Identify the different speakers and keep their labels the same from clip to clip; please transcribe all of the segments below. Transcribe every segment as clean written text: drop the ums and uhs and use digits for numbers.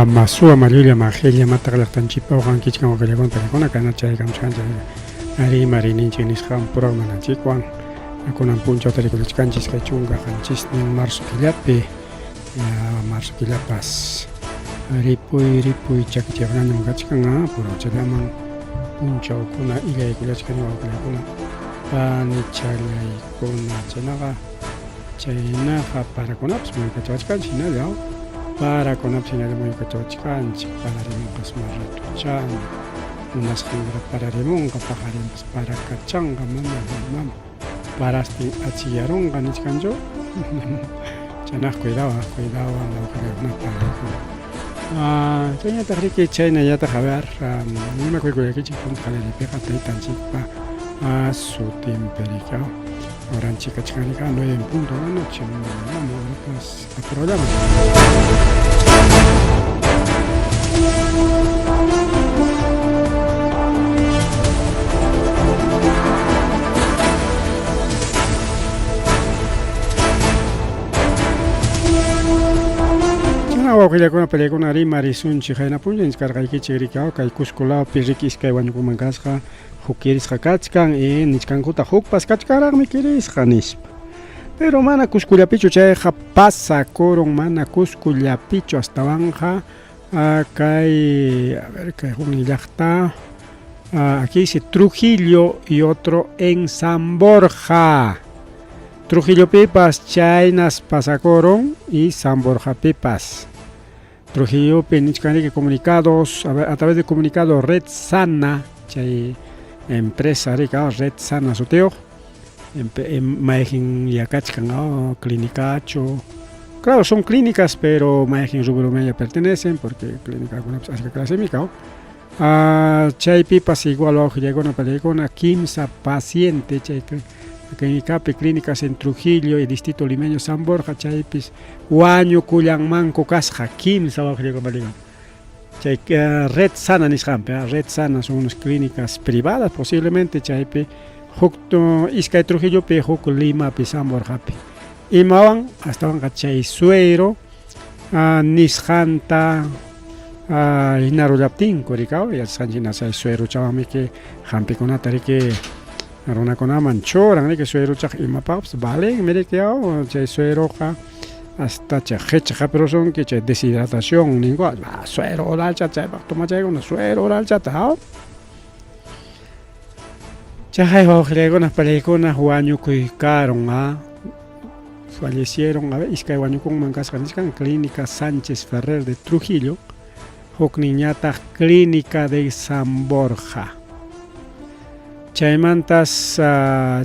Speaker 1: Masua Mariulia Magelia Matagalactanchipa Juan Kichkan Ogalagón Pelagona Canacha Gamchancha Ari Marinin Nishan Puragman Chikwan Akunan Puncho Telecolichanchis Kachunga Hanchis Nin Marso Kilape Marso Kilapas Ripui Chakichaganam Gachkanga Purochadaman Puncho Kuna Iga Kulachkan Ogalagona Panichala Kuna Chanaga China para Conaps Munkachkan China para conapsina de muy cachochanchi, para remongas marratuchan, unas gingra para remonga, pajarimos para cachanga, mamá, para este achillaronga, nichkanjo. Chanas cuidado, no para. China te rique China ya te javer, no me acuerdo de qué chico jale de pega tan chica a su tempericao. Ahora en chica chicanica no hay en punto de la noche, vamos a programa. Chana con película Marisun Chijaina Punja inscarga y chiricao, Kaikuscola, Pirikis, Kaiwanukumangasca. Hukiris hakachkan y nichkankuta hukpas kachkaraqmi kirisqanis. Pero mana kuskullapichu chayqa pasakurun mana kuskullapichu astawan kay huknin llaqta aquí dice Trujillo y otro en San Borja. Trujillo pipas chaynas pasakurun y San Borja pipas. Trujillo nichkaniki comunicados a través de comunicado Red Sana chay empresa rica Red Sana Soteo Maejin Yakachkan Clínicacho. Claro, son clínicas, pero Maejin Rubro Media pertenecen porque clínica con así clase mica. Chay pipas igual a Ojillegona Pelegona, 15 paciente chay que clínicas en Trujillo y distrito limeño San Borja, chaypis Huaño Cuyan Manco Casja, 15 a Ojillegona Pelegona. Red Sana Red Sana son unas clínicas privadas posiblemente chaype Hukto Iskay Trujillo pe Huk Lima pe San Borja pe Imawan hasta van chay suero Nishanta Inaru Laptin Korikao y Sanjina say suero chawami que Hampi Konatari que Aruna Kona Manchoran que suero chak imapaps vale merekeao chay suero hasta checha pero son que deshidratación ningún suero oral chay toma chay con suero oral chatao chay con las películas Juaño Cuicaron fallecieron a ver Iskay Juaño con Mancas en Clínica Sánchez Ferrer de Trujillo Huk Niñata Clínica de San Borja chay mantas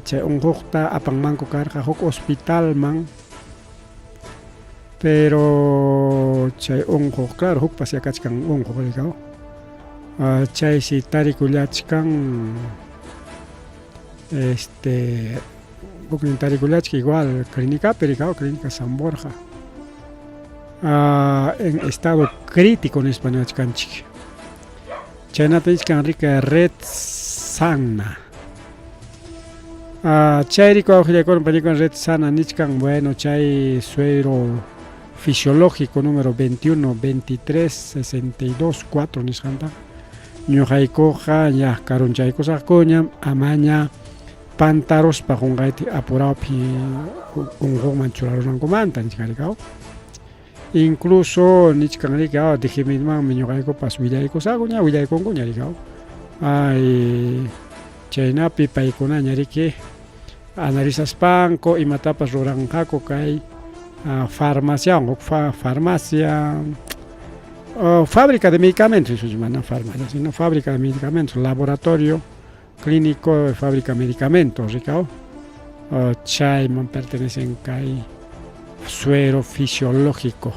Speaker 1: chay un hukta apangmanco carga huk hospital man pero chay onjo claro huk pasia kachkan onjo ligao chay si tarikulachkan huk tarikulachki igual clínica pericao clínica San Borja en estado crítico en español chkanchik chaynata ichkan rica Red Sana chay rico ojilekon película Red Sana nichkan bueno chay suero fisiológico número 21 23 62 4 nishanta ñuqaykuqa llaqkarun chaykusaqkuñam amaña pantaros paqunqayti apurapi unqunman churarurankumanta nishkarikaw incluso nichkanrikaw dijimidmanmi ñuqaykupas willaykusakuña willaykunkuña rikaw chaynapi paykuna ñariki analizaspanku imatapas ruranqaku kay farmacia, fábrica de medicamentos, no farmacia, sino fábrica de medicamentos, laboratorio clínico de fábrica de medicamentos, Ricao. Chayman pertenecen kay suero fisiológico.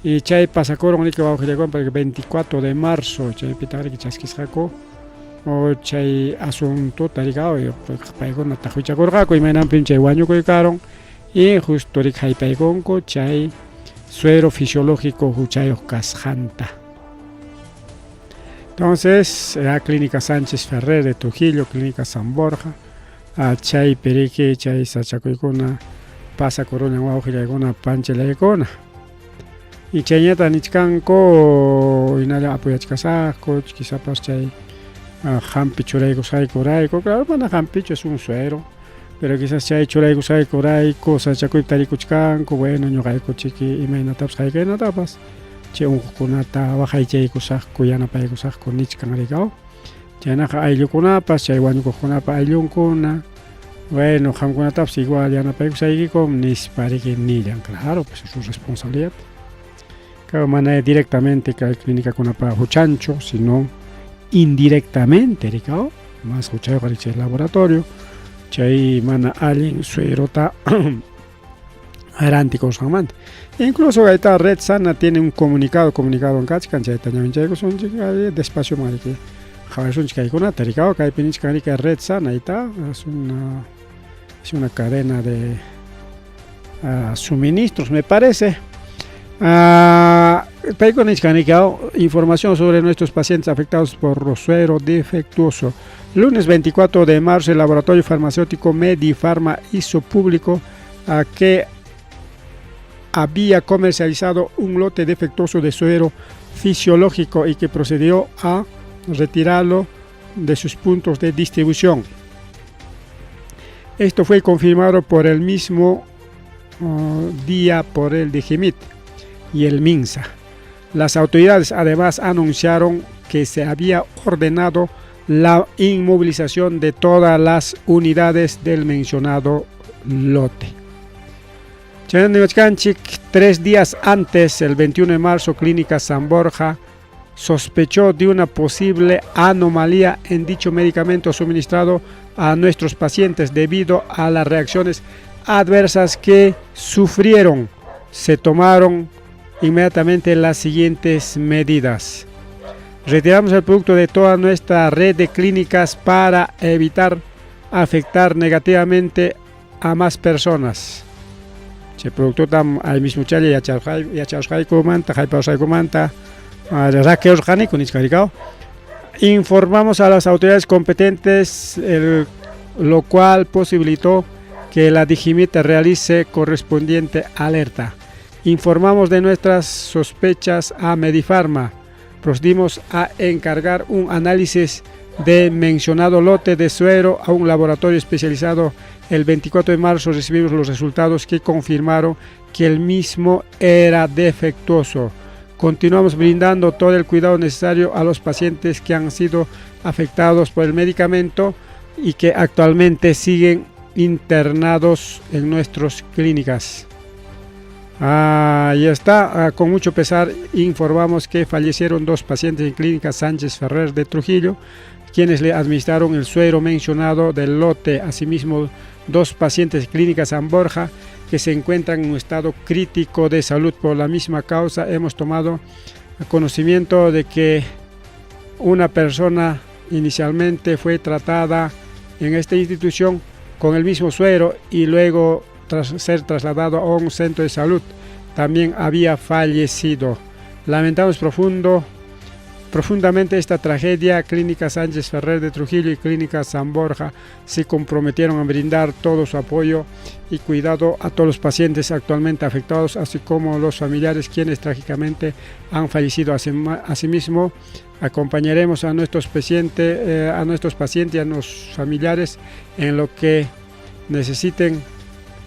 Speaker 1: Y chay pasacoron el 24 de marzo, chay pitagri chaskisako, chay asunto taricao, paigona tajuichacorgaco y menan pinche guaño coicaron. Y justo rikaypaykunku chay suero fisiológico huchayos casjanta. Entonces, la Clínica Sánchez Ferrer de Trujillo, Clínica San Borja, chay perique, chay sachakuykuna, pasa corona guaujilla icona, panchela icona. y chayñata nichkanko inalla apuyachkasaqku kisapas chay hampi churaykusayku rayku, claro mana hampichu es un suero, pero quizás chay churaykusayku rayku sachakuyta tarikuchkanku, bueno ñuqayku chiki imaynatapas haykaynatapas chay unqukunata waqaychaykusaqku yanapaykusaqku nichkan rikaw, chaynaqa ayllukunapas chay wañukuqkunapas ayllunkuna, bueno qamkunatapas igual yanapaykusaykiku nispa riki nillan, claro pues es su responsabilidad. Claro, mana directamente kay clínicakunapa huchanchu, sino indirectamente rikao, más huchayo chay laboratorio, chay mana allin suerota aranti konsamante. Incluso esta Red Sana tiene un comunicado en kachkan chayta ñawinchaykusunchik despacio mariki jawasunchik kaykunata rikao, kay pinichkan rika Red Sana ita es una cadena de suministros me parece. Información sobre nuestros pacientes afectados por suero defectuoso. Lunes 24 de marzo, el laboratorio farmacéutico Medifarma hizo público que había comercializado un lote defectuoso de suero fisiológico y que procedió a retirarlo de sus puntos de distribución. Esto fue confirmado por el mismo día por el DGMIT y el MINSA. Las autoridades además anunciaron que se había ordenado la inmovilización de todas las unidades del mencionado lote. 3 días antes, el 21 de marzo, Clínica San Borja sospechó de una posible anomalía en dicho medicamento suministrado a nuestros pacientes debido a las reacciones adversas que sufrieron. Se tomaron inmediatamente las siguientes medidas. Retiramos el producto de toda nuestra red de clínicas para evitar afectar negativamente a más personas. El producto tam al mismo chale ya chaushai comanta, hypausai comanta, raqueos janico niscaricao. Informamos a las autoridades competentes, lo cual posibilitó que la DGMIT realice correspondiente alerta. Informamos de nuestras sospechas a Medifarma. Procedimos a encargar un análisis de mencionado lote de suero a un laboratorio especializado. El 24 de marzo recibimos los resultados que confirmaron que el mismo era defectuoso. Continuamos brindando todo el cuidado necesario a los pacientes que han sido afectados por el medicamento y que actualmente siguen internados en nuestras clínicas. Ya está, con mucho pesar informamos que fallecieron 2 pacientes en Clínica Sánchez Ferrer de Trujillo, quienes le administraron el suero mencionado del lote. Asimismo, 2 pacientes de Clínica San Borja que se encuentran en un estado crítico de salud. Por la misma causa hemos tomado conocimiento de que una persona inicialmente fue tratada en esta institución con el mismo suero y luego tras ser trasladado a un centro de salud también había fallecido. Lamentamos profundamente esta tragedia. Clínica Sánchez Ferrer de Trujillo y Clínica San Borja se comprometieron a brindar todo su apoyo y cuidado a todos los pacientes actualmente afectados, así como los familiares quienes trágicamente han fallecido. Asimismo, acompañaremos a nuestros pacientes y a los familiares en lo que necesiten,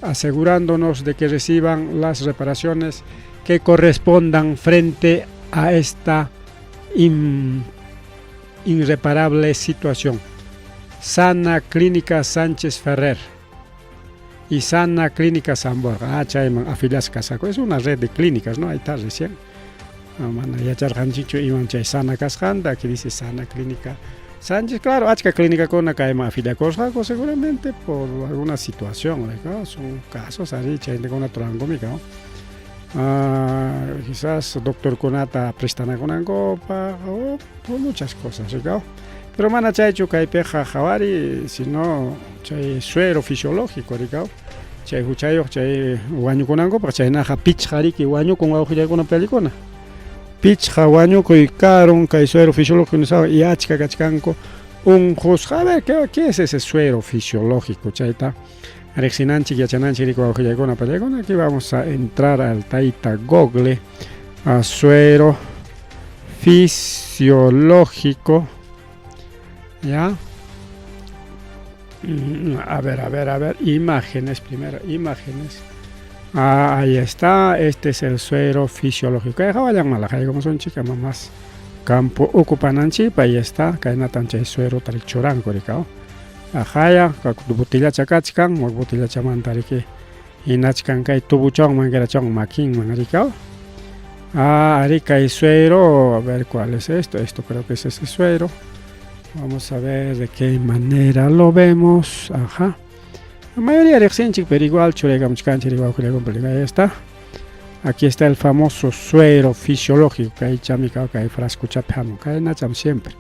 Speaker 1: asegurándonos de que reciban las reparaciones que correspondan frente a esta irreparable situación. Sana Clínica Sánchez Ferrer y Sana Clínica San Borja. Afilias Casaco. Es una red de clínicas, ¿no? Ahí está recién. Sana Casjanda, que dice Sana Clínica Sánchez. Claro, Achka Clínica con acá afilia Casaco seguramente por alguna situación, ¿no? Son casos así, gente con una trangómica, ¿no? Quizás doctor Conata prestana con angopa o por muchas cosas, ¿no? Pero mana chay chukai peja javari, sino chay suero fisiológico, ¿no? Chay huchayo chay guaño con angopa, chay naja pitch jariki guaño con agujilla con una pelicona. Pitch guaño con caron kai suero fisiológico no sabe y achka cachcanco un juzga. A ver, ¿qué es ese suero fisiológico? Chay está. Aquí vamos a entrar al Taita Google suero fisiológico, ¿ya? A ver, imágenes primero, imágenes. Ahí está, este es el suero fisiológico. Como son chicas más campo ocupananchi, ahí está, caena tancha suero tarichoran coricao. Ajaya, botella chacachcan, botella chamantariki, y nachcan kai tubuchong mangarachong making mangaricao. Arica y suero, a ver cuál es esto. Esto creo que es ese suero. Vamos a ver de qué manera lo vemos. Ajá. La mayoría de gente, pero igual, ahí está. Aquí está el famoso suero fisiológico. Que hay chamica, que hay frasco chapamo, que hay nacham siempre.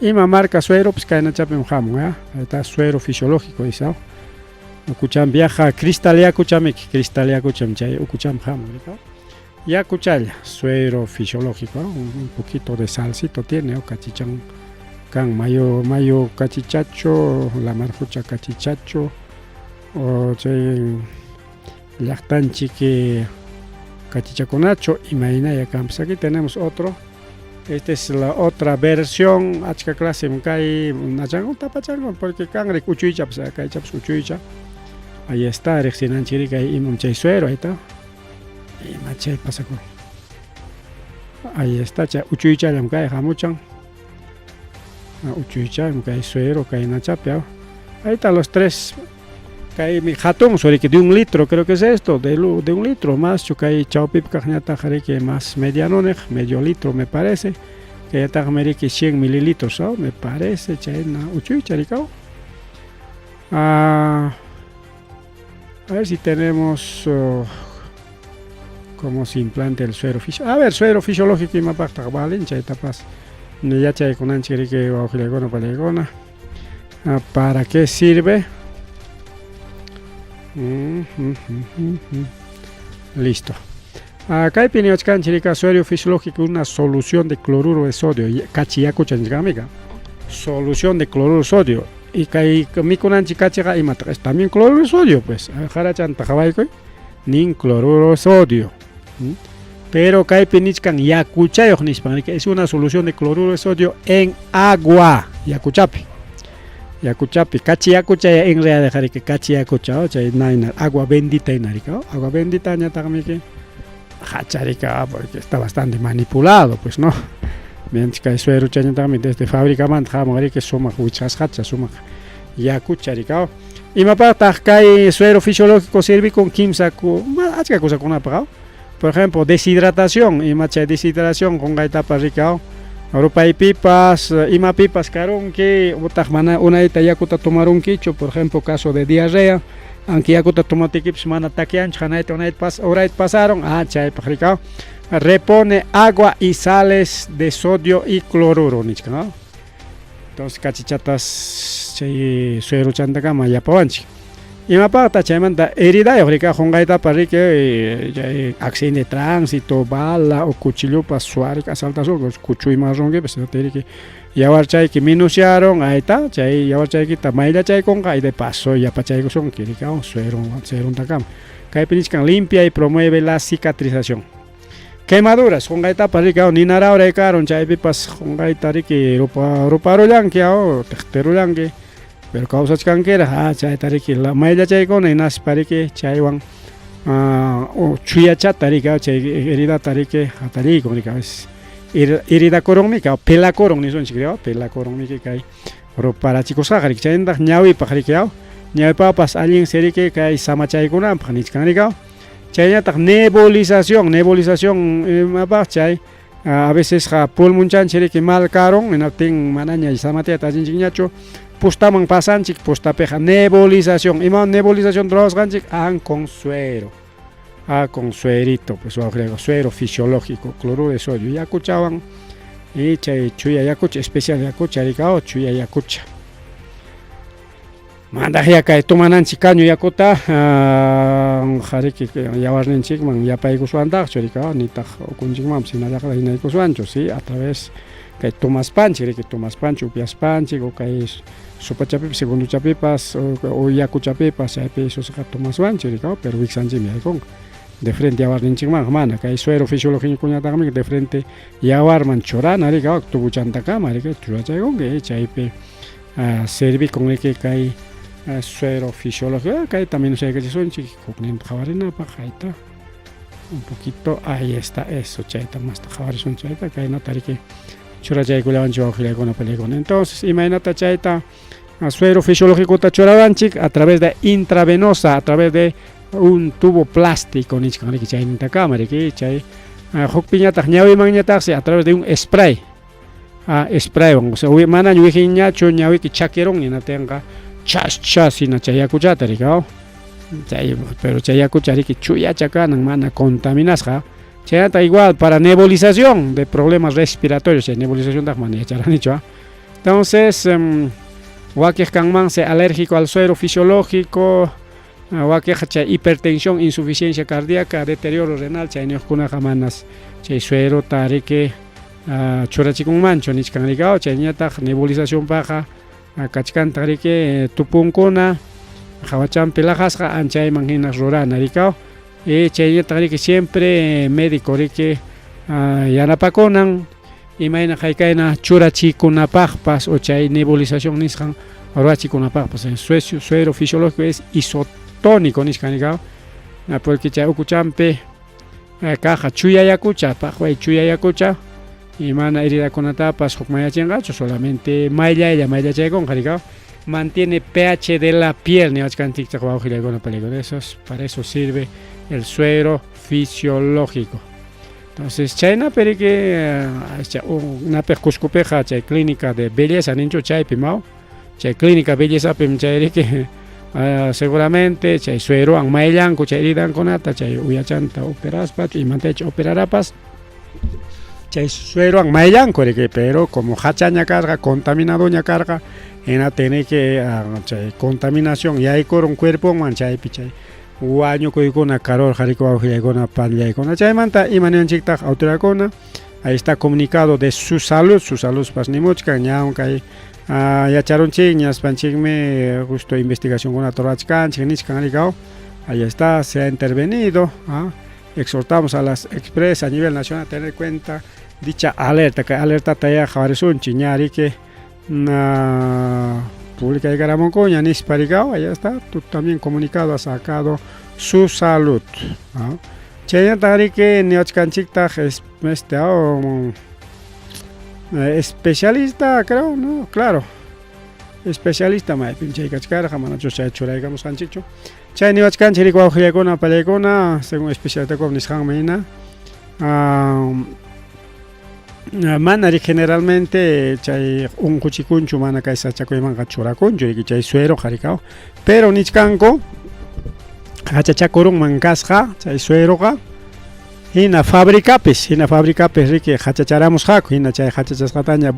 Speaker 1: Y marca suero, pues que hay nacham jamo, ¿eh? Ahí está suero fisiológico, dice. Escuchan viaja cristalia, escuchame, cristalia, escucham, escucham jamo, ¿no? Ya escuchalla, suero fisiológico, un poquito de salsito tiene, o cachichán. Can mayo cachichacho, la marjucha cachichacho, o lactanchi que cachichaconacho, imagina ya campos. Aquí tenemos otro. Esta es la otra versión. Achka clase mkai nachango tapachango porque cangre cuchuicha, pues acá chaps cuchuicha. Ahí está, recién chirica y munchay suero, ahí está. Y machay pasa con. Ahí está, uchuicha ya mkai jamuchan. Uchuicha, mkai suero, kai nachapia. Ahí están los tres. Kai mi jatón, sobre que de 1 litro, creo que es esto, de 1 litro más. Chukai chaupip kajñata que más medianonej, medio litro me parece. Que ya está que 100 mililitros, ¿no? Me parece, chaina uchuicha, ricao. A ver si tenemos cómo se implanta el suero fisiológico. A ver, suero fisiológico y mapacta, vale, chay tapas. Ya chay con anchirique o gilegona palegona. ¿Para qué sirve? Listo. Acá hay piniochcan chirica suero fisiológico, una solución de cloruro de sodio. Cachiaco chanchgamiga. Solución de cloruro de sodio. Y que mi conanchi cachiga y mata. Es también cloruro de sodio, pues. Jarachan tajabaiko. Nin cloruro de sodio. Pero que hay pinichcan yacuchayo que es una solución de cloruro de sodio en agua. Yacuchapi. Yacuchapi, cachiacucha en realidad dejar que cachiacucha, agua bendita y narica, agua bendita ya también que hacharica porque está bastante manipulado, pues no. Mientras que suero chaña también desde fábrica manjamos que suma huichas hacha suma yacucharica. Y me parta que suero fisiológico sirve con kimsa con hacha cosa con apagado. Por ejemplo, deshidratación y macha deshidratación con gaita parricao. Europa y pipas, ima pipas carón que una yakuta tomar un quicho, por ejemplo, caso de diarrea, aunque yakuta tomate kips mana takian, ahora pasaron, chay pajaricao, repone agua y sales de sodio y cloruro, ¿no? Entonces cachichatas chay suero chandagama ya pavanchi. Y me aparta chaymanta herida y rica jongaita para que accidente de tránsito, bala o cuchillo para suar, asaltación, cuchuy marrón que pues que ya chay que minuciaron, ahí está, chay ya chay que tamaila chay con y de paso ya para chay son que rica suero un tacam. Kai piniscan limpia y promueve la cicatrización. Quemaduras, jongaita para que ni nara ahora caron chay pipas jongaita que ropa rolanque o textero lanque. Pero causas canqueras, chay tariki la maila chay con enas parike chaywan o chuya chat tarika chay herida tarike hatari como es herida corónica pela corón ni son chiqueo pela corónica que pero para chicos sagari chay ndak ñawi pajarikeo ñawi papas alguien serike que sama chay con am panis canica chay tak nebulización mapa chay a veces ha pulmunchan serike mal carón en ating mananya y sama te tajin chiñacho pustamang pasanchik, pustapeja, nebulización. Y más nebulización drogas ganchik, con suero. Con suerito, pues suero fisiológico, cloruro de sodio. Ya escuchaban, y chuya yacucha, especial yacucha, ricao, chuya yacucha. Manda ya que toman chicaño yacuta, jariki, ya warnen chikman, ya paigo su andag, choricao, ni taj, o con chikmam, sin nada que no su ancho, sí, a través que tomas panchi, que tomas pancho, pias panchi, o que sopa chapipas, segundo chapipas, o yacu chapipas, ya pe eso se tomas panchi, pero wixanchi me con. de frente yawar ninchikman mana kay suero fisiológico ñataqmi de frente yawarman churana rika tubuchantaka rika churachaykunki chaypi servikunki kay suero fisiológico kay también usaykachisunchik hukninta qhawarinapaq hayta un poquito ahí está eso chayta masta qhawarisun chayta kaynata riki churachaykullawanchik wawqillaykuna peleykuna entonces imaynata chayta suero fisiológico churawanchik a través de intravenosa a través de un tubo plástico nichkanriki chaynintaka riki chay hukpiñataq ñawimanñataqsi a través de un spray spraywan o sea mana ñuwijinñachu ñawiki chakiron ninatenqa chas hina chay yakuchata rika chay pero chay yakucha riki chuyacha kanan mana contaminasqa chaynata igual para nebulización de problemas respiratorios chay nebulización taq mana yacharanichu entonces wakiq kanmansi alérgico al suero fisiológico wakiq chay hipertensión insuficiencia cardíaca deterioro renal chayniyuqkunaqa manas chay suerota riki churachikunmanchu nichkanrika chayñataq nebulización paqa kachkanta riki tupunkuna hawachanpi laqasqa anchayman hina rurana rika y chayñataq riki siempre médico riki yanapakunan imayna haykayna churachikunapaqpas o chay nebulización nisqan rurachikunapaqpas suero fisiológico es isotónico nisqanika porque chay ukuchanpi kaqa chuyayakucha paqway chuyayakucha y mana heridakunatapas hukmayachinqachu solamente mayllachaykunqa rika mantiene pH de la piel niwachkanchik wawqillaykuna peligro para eso sirve el suero fisiológico. Entonces chayna periki nape Cuscopeja chay clínica de belleza ninchu chaypi mau chay clínica bellezapi chayriki seguramente chay suerowan mayllanku chay heridankunata chay uyachanta operaspa imantachu operarapas chay suerowan mayllanku riki pero como hachaña carga contaminado ña carga ena tiene que chay contaminación yaykurun cuerpoman chaypi chay wañukuykuna karor qhariku wawqillaykuna panllaykuna chaymanta imananchiktaq autoridadkuna ahí está comunicado de su salud pasnimuchkan ñawan kay yacharunchik ñaspanchikmi justo investigacionkunata rurachkanchik nishkan rika ahí está se ha intervenido exhortamos a las empresas a nivel nacional a tener en cuenta dicha alerta que alerta taya qhawarisunchik ña riki pública de Caramoncoña, Nisparigao, allá está, tú también comunicado, ha sacado su salud. Chayatari que Neochkanchikta especialista, creo, ¿no? Claro, especialista, ma pinche cachcara, jamanacho chay churaigamos hanchicho. Chay Neochkanchiri Guajilacona, Palecona, según especialista con Nishan Meina. Manari generalmente chay un cuchicunchu mana kay sachakoyman churakunchu y chay suero jarikao pero nichkanko hachachakurun mankasqa chay sueroqa hina fabricapis riki hachacharamos hako hina chay hachachasqataña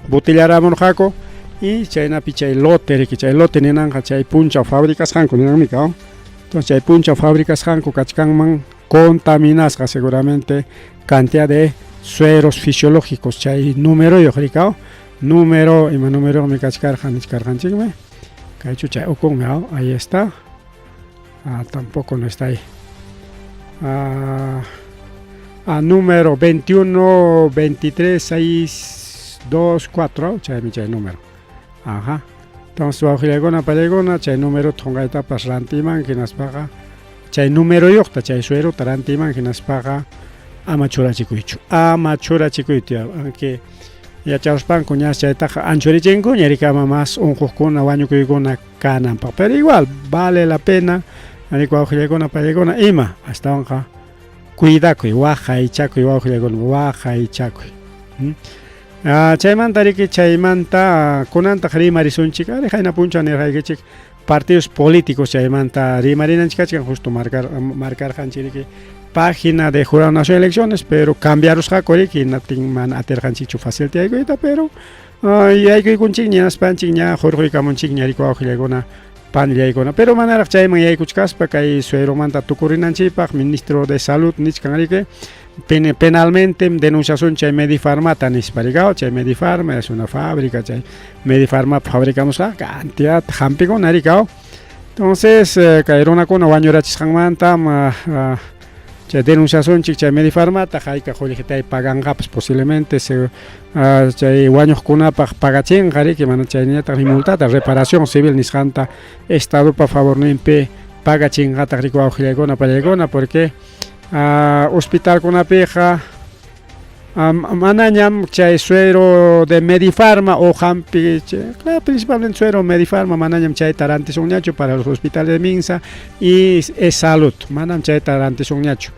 Speaker 1: botellaramun hako y chaynapi chay lote riki chay lote ninanqa chay puncha fábricas hanko ninanmika entonces chay puncha fábricas hanko kachkanman contaminasqa seguramente cantidad de sueros fisiológicos chay número yohrikao número mi kachkarjanchikme kaychu chay ukun ahí está tampoco no está ahí número 21 23 6 2 4 chay número entonces wawqillaykuna pallaykuna chay número thonqaytapas rantiman hinaspaqa chay número yoqta chay suero tarantiman hinaspaqa ama churachikuychu aunque yacharuspanku ña chaytaqa anchurichinku ñarikama más unquqkuna wañukuykuna kananpaq pero igual vale la pena riku wawqillaykuna pallaykuna ima astawanqa cuidakuy waqaychakuy wawqillaykuna waqaychakuy chaymanta riki chaymanta kunantaq rimarisunchik ari hayna puncha nirqaykichik partidos políticos chaymanta rimarinanchikachkan justo marcarjanchik riki página de Jurado Nacional de Elecciones, pero cambiaros hakoriki natin man aterjanchikchu facilitaykuita, pero yaykuykunchik ñaspanchik ña hurquykamunchik ñariku wawqillaykuna panllaykuna, pero manaraq chayman yaykuchkaspa kay sueromanta tukurinanchipaq ministro de salud nichkan riki penalmente denunciasun chay Medifarmata nisparigao chay Medifarma es una fábrica chay Medifarma fabricamos cantidad hampikuna rikao entonces kay runakuna wañurachisqanmanta chay denunciación chay Medifarmata hayka joligitay pagangapas posiblemente se chay wañuqkunapaq pagachinqariki mana chayñataq multata reparación civil nisqanta estado pa favor nimpi pagachinqataq riku awqillaykuna pallaykuna porque hospitalkunapiqa manañam chay suero de Medifarma o hampi claro, principalmente suero Medifarma manañam chay tarantisunñachu para los hospitales de Minsa y salud manam chay tarantisunñachu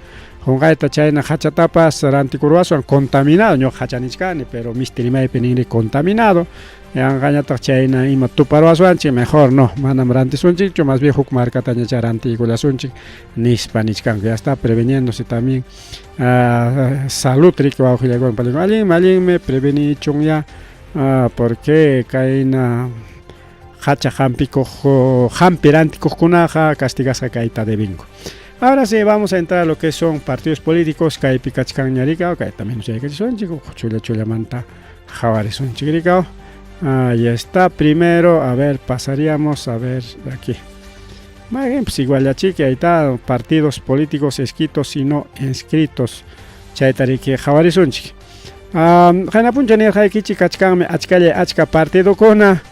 Speaker 1: Hongaita chayna hachatapas rantikurwasan contaminado ño hachanichkani pero mistirimaypi ninri contaminado yanqañataq chayna ima tuparwasunchik mejor no manam rantisunchikchu más bien huk markataña chay rantikullasunchik nispa nichkanku ya está preveniéndose también salud rico awqillaykuna pallaykuna allinmi prevenichunña porque kayna hacha hampi rantikuqkunaqa castigasqa kayta debinku. Ahora sí, vamos a entrar a lo que son partidos políticos, que hay picachkan ñarika, que también no sé qué son, chicos, chula manta, jabares son chiquiricao. Ahí está, primero, a ver, pasaríamos a ver de aquí. Pues igual ya chique, ahí está, partidos políticos escritos y no inscritos. Chaitariki, jabares son chiqui. Janapuncha ni jaikichi kachkanme, achkalle, achka partido kona,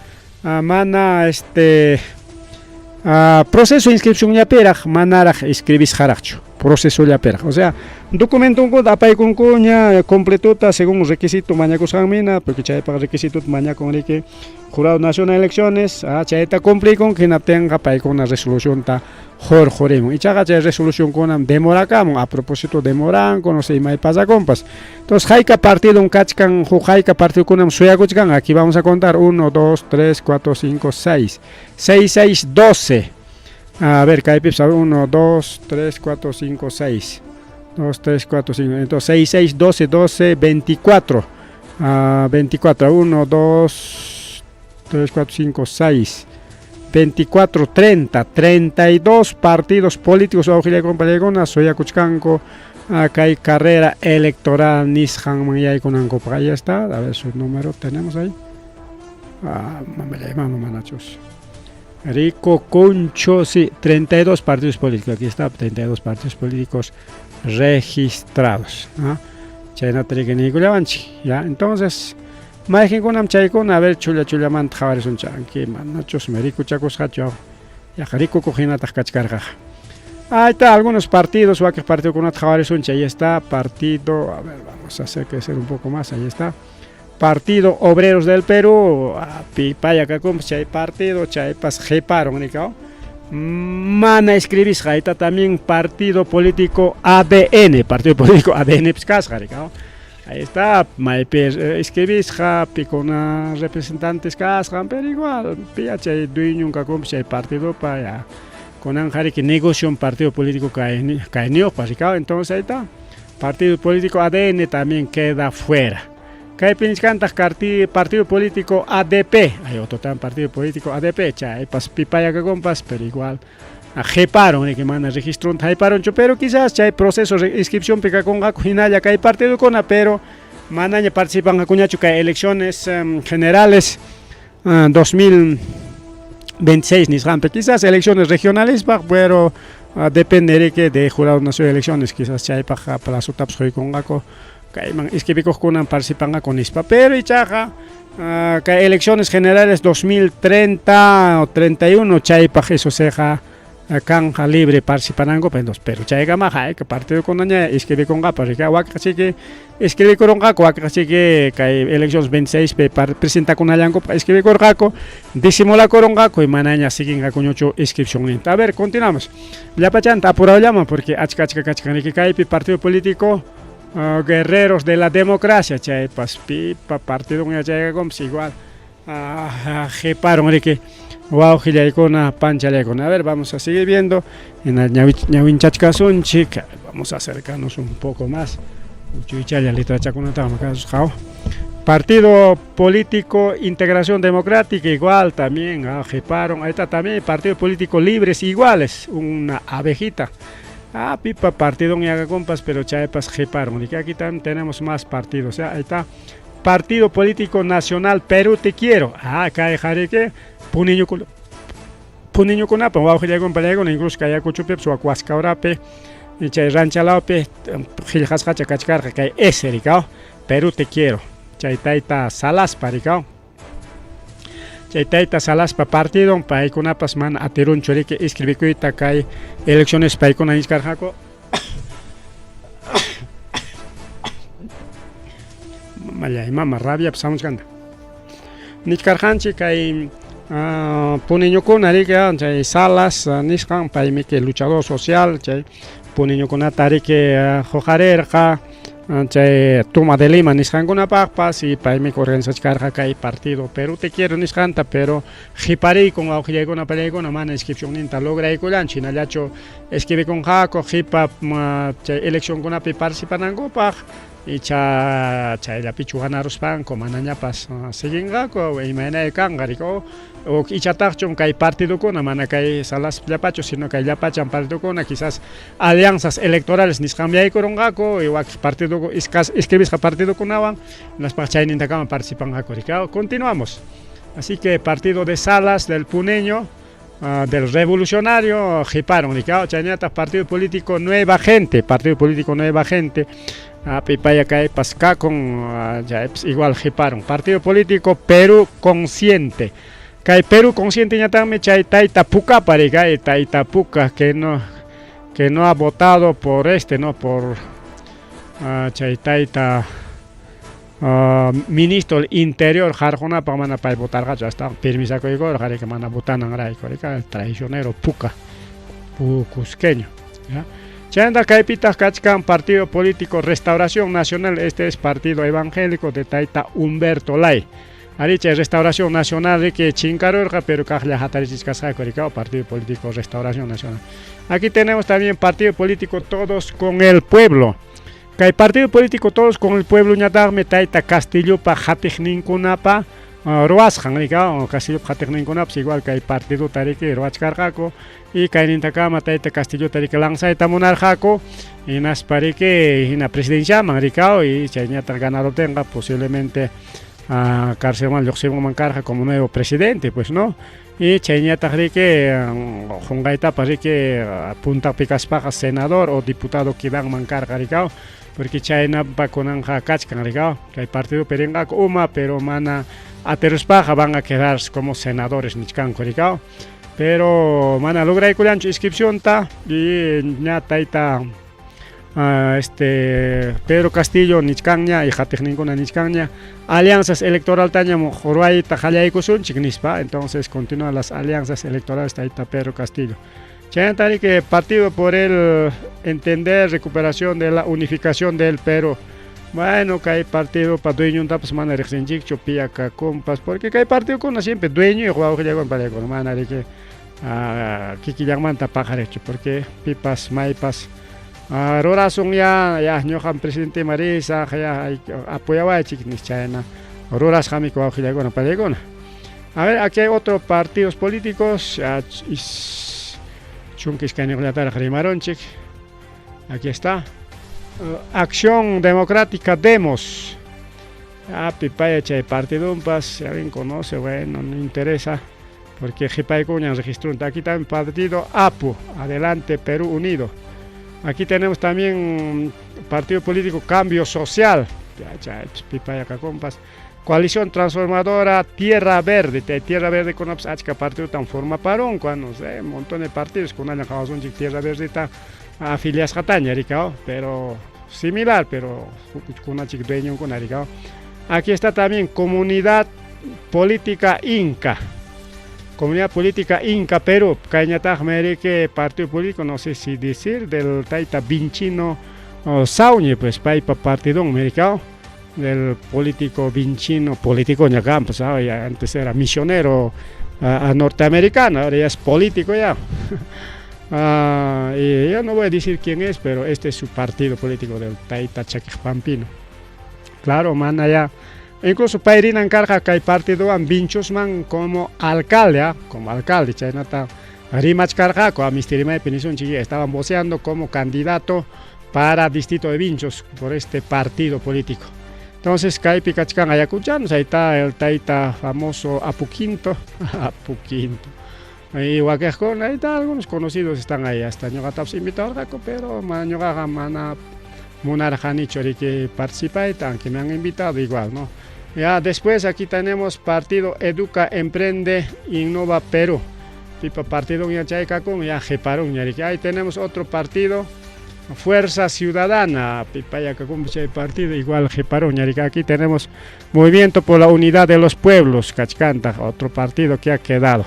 Speaker 1: mana, proceso de inscripción ya peraj manaraj escribís jarachcho proceso ya peraj o sea documento un apay con coña completota según requisito mañacosangmina porque chaypa requisito mañacon que jurado nacional de elecciones chayta cumplí con que tenga pay con una resolución ta joremo y chaga chay resolución con demoracam a propósito demoran con no sé mai pasa compas entonces haika partido un kachkan haika partido con suyakuchkan aquí vamos a contar 1 2 3 4 5 6 6 6 12 a ver kaipips 1 2 3 4 5 6 2 3 4 5 entonces 6 6 12 12 24 24 1 2 3 4 5 6 24, 30, 32 partidos políticos auxilia compañera soya cuchcanco acá hay carrera electoral nishan mangay conanco ahí está a ver su número tenemos ahí manachos rico concho sí 32 partidos políticos aquí está 32 partidos políticos registrados chayna ya entonces Majen con amchaykuna a ver chula manta jabares un chanque manachos merico chacos hacho ya jarico cojinata kachkarga. Ahí está algunos partidos o aquel partido con jabares un ahí está partido a ver vamos a hacer crecer un poco más ahí está Partido Obreros del Perú pipaya que como chay partido chay pas jeparon nicao mana escribís ahí está también partido político ADN pskas jaricao. Ahí está, escribís con representantes cascan, pero igual, piache dueño un cacom se partido para con anjari que negocia un partido político caenio, entonces ahí está. Partido político ADN también queda fuera. Cae pinchcantas partido político ADP, hay otro tan partido político ADP, chay pas pipaya que compas, pero igual. Jeparon que manda registro jeparon pero quizás hay proceso de inscripción pica con hinaya que hay partido con pero manaña participan acuñacho que elecciones generales 2026 nisrampe quizás elecciones regionales pero depende de jurado nacional de elecciones quizás hay para su taps con gaco que inscribicos con participan con ispa pero y chaja que elecciones generales 2030 o 31 chay para eso seja canja libre participanango pero chayga maja que partido con aña escribir con gapa que así que escribir con gaco así que elecciones 26 presenta con allango escribir con gaco disimula con gaco y manaña siguen a coñocho inscripción a ver continuamos ya pachanta apurado llama porque que partido político guerreros de la democracia chay partido con chayga con igual jeparon que wow, gilaicona, panchaleicona. A ver, vamos a seguir viendo en el ñawinchachcasun, chica. Vamos a acercarnos un poco más. Partido político Integración Democrática, igual también. Jeparon. Ahí está también Partido Político Libres Iguales, una abejita. Pipa partido en haga compas, pero chaepas jeparon. Y que aquí también tenemos más partidos. O sea, ahí está. Partido Político Nacional Perú Te Quiero. Acá dejaré que Puniño con apa, bajo ya con incluso que haya cuchupep su acuascaurape y chay ranchalaupi Gilhascacha kachkarqa kay ese rikao Perú te quiero chay tayta Salaspa rikao chay tayta Salaspa partido paykunapas mana atirunchu riki inscribikuyta kay elecciones paykuna niskarqaku mama rabia pasamuchkanta niskarqanchik kay puniñukuna riki chay Salas nisqan paymi que luchador social chay puniñukunata riki huqarirqa chay Tuma de Lima nisqankunapaqpas y paymi organizachkarqa kay partido Perú te quiero nisqanta pero qhiparikun wawqillaykuna pallaykuna mana inscripcionninta lograykullanchu hinallachu escribikunqaku qhipa chay eleccionkunapi participanankupaq y chayllapichu ganaruspanku manañapas siguinqaku imaynay kanqa riko o ichataqchun kay partidokuna mana kay Salasllapachu sino kay llapachan partidokuna quizás alianzas electorales nisqanllaykurunqaku y wak partido escribisqa partidokunawan naspa chaynintakaman participanqaku rikao. Continuamos. Así que partido de Salas del Puneño del revolucionario qhiparon rikao chaynata partido político Nueva Gente pipaya kay paskakun igual qhiparon partido político Perú Consciente kay Perú Consciente ñatami chay tayta Pucapa rikay tayta Puca que no ha votado por no por chay tayta ministro del Interior jarjonapa mana pay votarqachu hasta permisakuykura qharika mana votananrayku rika el traicionero Puca cusqueño ¿ya? Chayanta kaypita kachkan partido político Restauración Nacional, este es partido evangélico de tayta Humberto Lay. Aricha Restauración Nacional que chinkarurqa pero kaqlla hatarichishkasqaku rikao partido político Restauración Nacional. Aquí tenemos también partido político Todos con el Pueblo. Kay partido político Todos con el Pueblo ñataqmi tayta Castillopa qhatiqninkunapa ruwasqan rikao Castillopa qhatiqninkunapas igual kay partido tariki ruwachkarqaku y kaynintakama tayta Castillo tariki lanzayta munarqaku y naspariki hina presidenciaman rikao y chayñata ganado tenga posiblemente Carcelman lluqsimunman karqa como nuevo presidente pues no y chayñataq riki qunqaytapas riki puntapi kaspaqa senador o diputado kidanman karqa rikao porque chaynapa kunanqa kachkan rikao kay partido perinqaku uma pero mana ateruspaqa van a quedar como senadores nichkanku rikao pero mana lograykullanchu inscripcionta y ña tayta Pedro Castillo nichkanña y qhatiqninkuna nichkanña alianzas electoral taña ruwayta qallaykusunchik nispa entonces continúan las alianzas electorales tayta Pedro Castillo chayantari que partido por el entender recuperación de la unificación del Perú. Bueno, kay partido pa dueño tapas mana riqsinchikchu piyaka kumpas porque kay partido kuna siempre dueño y wawqillaykuna pallaykuna mana riki kikillanmanta paqarichu porque pipas maypas rurasun ya ñuqan presidente Marisa ya apoyawaychik chayna rurasqami wawqillaykuna pallaykuna. A ver, aquí hay otros partidos políticos chunquis kayniqllataraq rimaronchik. Aquí está. Acción Democrática Demos. Pipaya chay partido si alguien conoce, bueno, no interesa, porque qhipaykuñan registró. Aquí también partido APU, Adelante Perú Unido. Aquí tenemos también partido político Cambio Social. Pipaya compas. Coalición Transformadora Tierra Verde. Tierra Verde con achka partido tan forma parón, cuando no sé, un montón de partidos con una Tierra Verde está afilias Jataña, pero similar, pero con una chica dueño con Aricao. Aquí está también Comunidad Política Inca. Comunidad Política Inca Perú. Cañatag Merique, partido político, no sé si decir, del Taita Vinchino Sauñe, pues Paipa Partido Americano, del político Vinchino, político ñacam, pues antes era misionero norteamericano, ahora ya es político ya. Y yo no voy a decir quién es, pero este es su partido político del Taita Chaquipampino. Claro, man, allá. Incluso Pairina encarga que hay partido en Vinchosman como alcalde, Chaynata Rimach Carjaco, a Misterimay Penisión Chile, estaban voceando como candidato para distrito de Vinchos por este partido político. Entonces, Caipi Cachcan Ayacuchan, ahí está el Taita famoso Apuquinto, Y Huaquejón, ahí está, algunos conocidos están ahí, hasta ñoqatapas invitados, pero ñoqaqa mana munarjanicho que participa y tan que me han invitado igual, ¿no? Ya después aquí tenemos partido Educa, Emprende, Innova Perú. Tipo partido ya Jeparún, ahí tenemos otro partido, Fuerza Ciudadana, pipa ya partido igual Jeparún, aquí tenemos Movimiento por la Unidad de los Pueblos, Cachcanta, otro partido que ha quedado.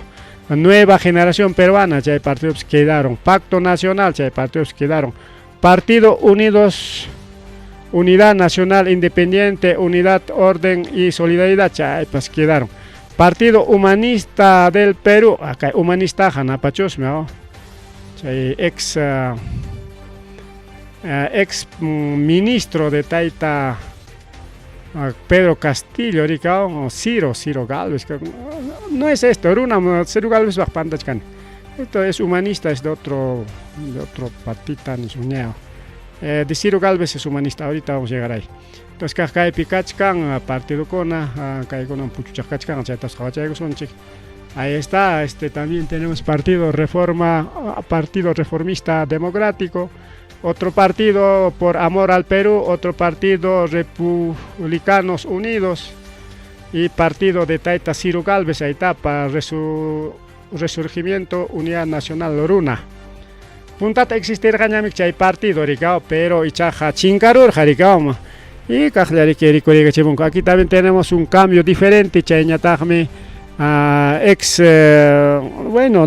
Speaker 1: Nueva Generación Peruana, ya hay partidos que quedaron. Pacto Nacional, ya hay partidos que quedaron. Partido Unidos, Unidad Nacional Independiente, Unidad, Orden y Solidaridad, ya hay pues quedaron. Partido Humanista del Perú, acá Humanista, Janapachos, ex ministro de Taita, Pedro Castillo, Ciro Galvez, no es esto, Ciro Galvez Bajpantachcan. Esto es humanista, es de otro patita ni suñeo. De Ciro Galvez es humanista, ahorita vamos a llegar ahí. Entonces, Kajkai Pikachkan, partido Kona, Kaikona Puchuchakachkan, ahí está, también tenemos partido Reformista Democrático. Otro partido por Amor al Perú, otro partido Republicanos Unidos y partido de Taita Ciro Galvez, ahí está, para Resurgimiento Unidad Nacional Loruna. Puntata existir gañamik chay partido, pero ichaja chincarur, jaricao. Y aquí también tenemos un cambio diferente, chayñatajme.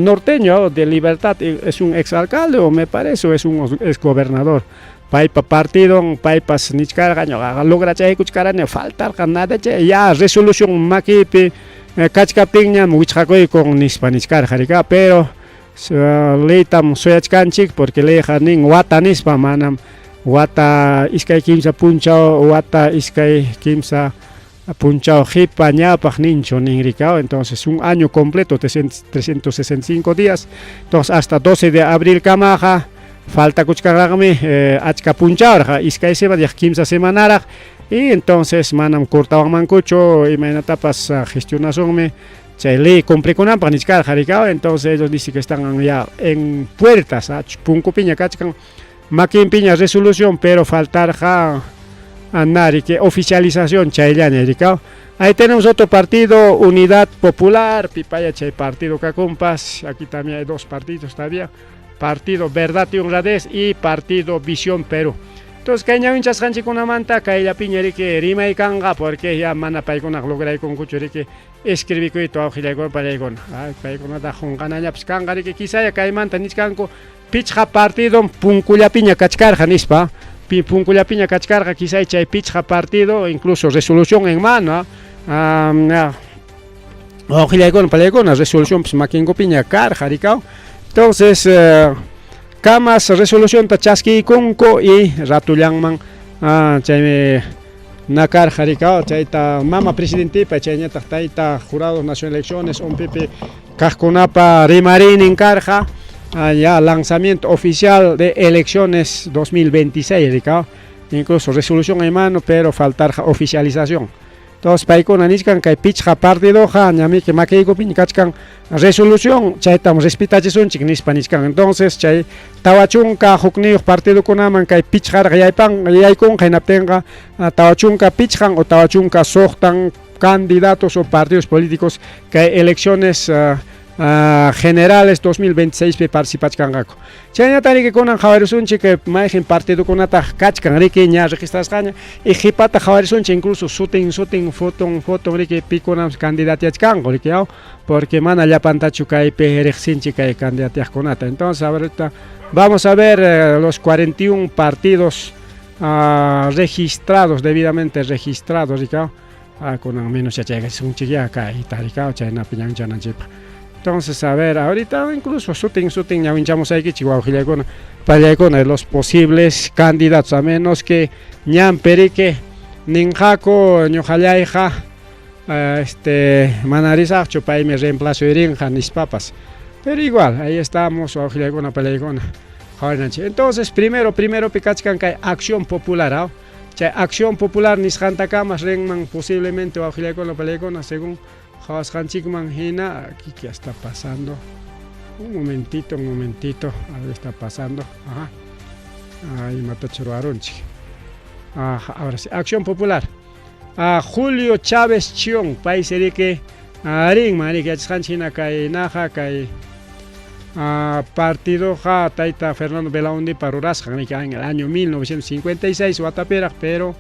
Speaker 1: Norteño de Libertad, es un exalcalde o me parece, o es un exgobernador. Paipa partido, paipas nichcargaño, logra chay cuchcaraño, faltar nada, ya resolución maquipi, cachcapiña, muchacoy con nispanichcar, jarica, pero leitam soyachkanchik porque lejanin wata nispa manam, wata iskay kimsa punchao, wata iskay kimsa punchao hipa ñapaj nincho ningricao, entonces un año completo, 365 días, entonces hasta 12 de abril kamaja, falta kuchkaragmi achka punchao, iskay sema de kimsa semanara, y entonces manam cortaban mancucho y manatapas gestionación chay ley cumple con ampanichkar jaricao, entonces ellos dicen que están ya en puertas, punco piña kachkan, maquin piña resolución, pero faltar Andari, que oficialización chayllana, ahí tenemos otro partido, Unidad Popular, Pipaya Chay Partido Cacumpas, aquí también hay dos partidos todavía, Partido Verdad y Honradez y Partido Visión Perú. Entonces, que hay hinchas canchi con una manta, que hay piñeri que rima y canga, porque ya mana paikona logra con cuchuri que escribí que todo gilagon paikona, paikona da jonganaña pues cangari que quizá ya cae manta nichkanko, pichja partido, puncuya piña cachcar janispa. Puncuya piña cachcarga quizá echa pichja partido, incluso resolución en mano, resolución pues maquingo piña carja, entonces camas resolución tachaski kunko y ratulangman chayme nakar jaricao chayta mama presidente pa chayñata taita jurados nacional elecciones un pipi kaskunapa rimarin en carja. Ya lanzamiento oficial de elecciones 2026, Ricardo. Incluso resolución en mano, pero faltar oficialización. Entonces, paikona nichkan que pichja partido, ñami que maqueigo piñkachkan resolución, chay tam respetachesun chiknispa nichkan. Entonces, chay tawachunka hukniyo partido kunaman que pichjar yaykun jainaptenga tawachunka pichjan o tawachunka sohtan candidatos o partidos políticos que elecciones generales 2026 pe participachkangaku. Chaynatari que conan jawarusunchi que maigen partido conata kachkan riki ña registras caña y jipata jawarusunchi incluso shooting foto riki piconam candidatiachkango riki porque mana ya pantachu kai pe rexinchi kai candidatiach conata. Entonces ahorita vamos a ver los 41 partidos registrados, debidamente registrados riki con menos ya llega un chiquilla acá y taricao chayna piñan chananchipa. Entonces, a ver, ahorita incluso shooting, ya hinchamos ahí que Chihuahua, para los posibles candidatos, a menos que ñam perique, ninjaco, ñojalayja, manariza, chupay me reemplazo irinja, mis papas. Pero igual, ahí estamos, entonces, primero, picachcan que hay acción popular, acción popular, nisjantacamas, renman, posiblemente, según Jawas Hanchikman Hina, aquí qué está pasando. Un momentito, algo está pasando. Ajá. Ahí mata Choruarunchi. Ajá, ahora sí, Acción Popular. Julio Chávez Chiong, país que Aring, Marica, China, Kai Naja, Kai partido ja Taita Fernando Belaúnde Paruras, en el año 1956, Guatapera, pero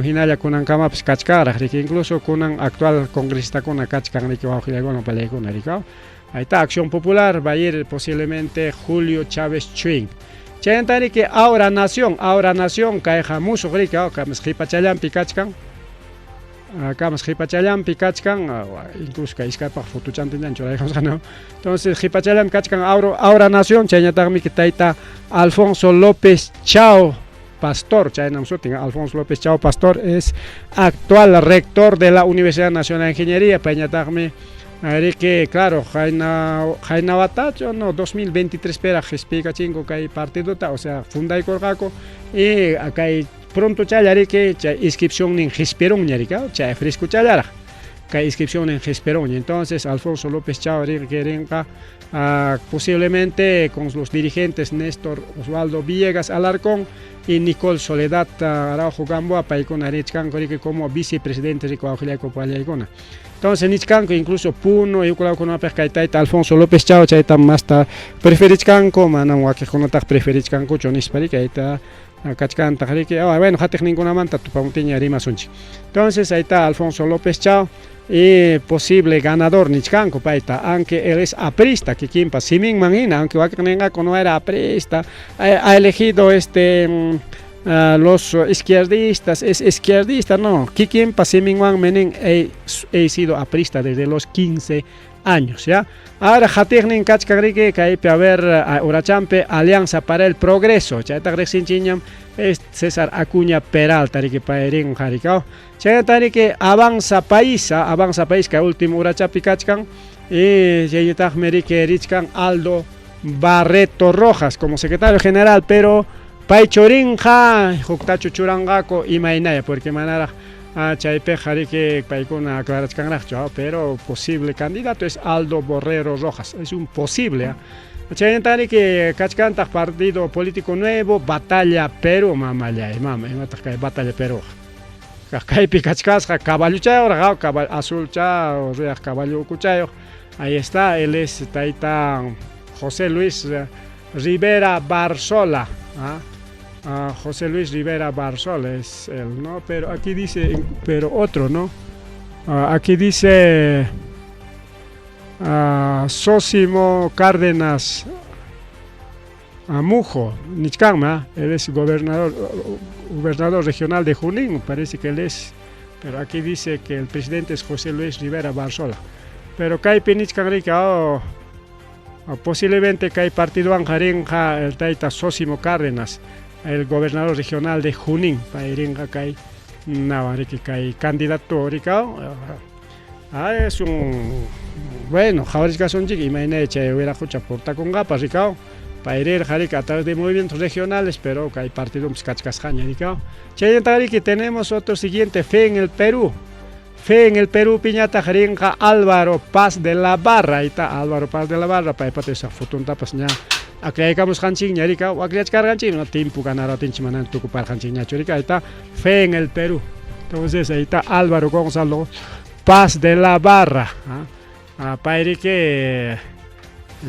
Speaker 1: Hinaya Kunan Kama Pskachkara, que incluso Kunan actual congresista con Akachkan, que va a girar con pelea con Erika. Ahí está, Acción Popular, va a ir posiblemente Julio Chávez Chiong. Chayantari que Ahora Nación, Kaeja Muso Rica, Kamas Hipachayan Pikachkan. Kamas Hipachayan Pikachkan, incluso Kaiskapa Futuchantinan, ¿no? Entonces, Hipachayan Kachkan, Ahora Nación, Chayantari que Taita Alfonso López Chao Pastor, Alfonso López Chao Pastor es actual rector de la Universidad Nacional de Ingeniería, Pañatarme. Que claro, Jaina Batacho, no, 2023 pera, explica chingo que hay partido, o sea, funda y colgaco, y acá hay pronto chayari que inscripción en Gesperón, ñarica, chay fresco chayara, que hay inscripción en Gesperón, entonces Alfonso López Chao, que posiblemente con los dirigentes Néstor Osvaldo Villegas Alarcón y Nicole Soledad Araujo Gamboa, Paicona Arichcan, como vicepresidente de Coahuila Copalaycona. Entonces, Nichcanco, incluso Puno, y con una pescaita, Alfonso López Chao, chaita más preferichcanco, manamua que con otra preferichcanco, chonis está cachcanta, que bueno, jate ninguna manta, tu pautiña rima sunchi. Entonces, ahí está Alfonso López Chao, y posible ganador Nichcanco, paita, aunque él es aprista, que quimpa, Simin Manina, aunque Wakanengaco no era aprista, ha elegido los izquierdistas, es izquierdista, no. Kikin Pasimingwan Menen he sido aprista desde los 15 años, ¿ya? Ahora Jatirnin Kachkarike, Kaipe a ver Urachampe, Alianza para el Progreso, Chayta Grexinchiñam, es César Acuña Peralta, que Paerin Jaricao, Chayta que Avanza País, que último Urachapi Kachkan, y Chayta Merike Richkan Aldo Barreto Rojas como secretario general, pero Paichorinja, Juktachu Churangaco y Mainaya, porque manara Chaipe Jarike Paikuna Clarachkanracho, pero posible candidato es Aldo Borrero Rojas, es un posible. Chayentari que Cachcanta, partido político nuevo, Batalla Perú, mamaya, Batalla Perú. Caipi Cachcasca, caballo chayo, caballo azul chayo, caballo cuchayo. Ahí está, él es Taita José Luis Rivera Barzola. José Luis Rivera Barzola es él, ¿no? Pero aquí dice, pero otro, ¿no? Aquí dice Sósimo Cárdenas Mujo, Nichcama, él es gobernador regional de Junín, parece que él es, pero aquí dice que el presidente es José Luis Rivera Barzola. Pero Caipi Nichcanrica, posiblemente que hay partido Anjarinja, el Taita Sósimo Cárdenas, el gobernador regional de Junín, para Iringa Kai Navarre, que hay candidato es un bueno, Javier son chiqui, imagínate, hubiera escuchado porta con gapas, Ricao, para ir a través de movimientos regionales, pero que hay partido Mskachkasjaña, Ricao. Que tenemos otro siguiente, Fe en el Perú, Piñata Jaringa Álvaro Paz de la Barra, ahí está Álvaro Paz de la Barra, para esa foto tapas ya. Acreicamos Hanchin, Yarika, o Acreachcar Hanchin, no tiempo ganar a Tinchimanan, Tucupar Hanchin, Yachurica, ahí está Fe en el Perú. Entonces ahí está Álvaro Gonzalo Paz de la Barra. Para que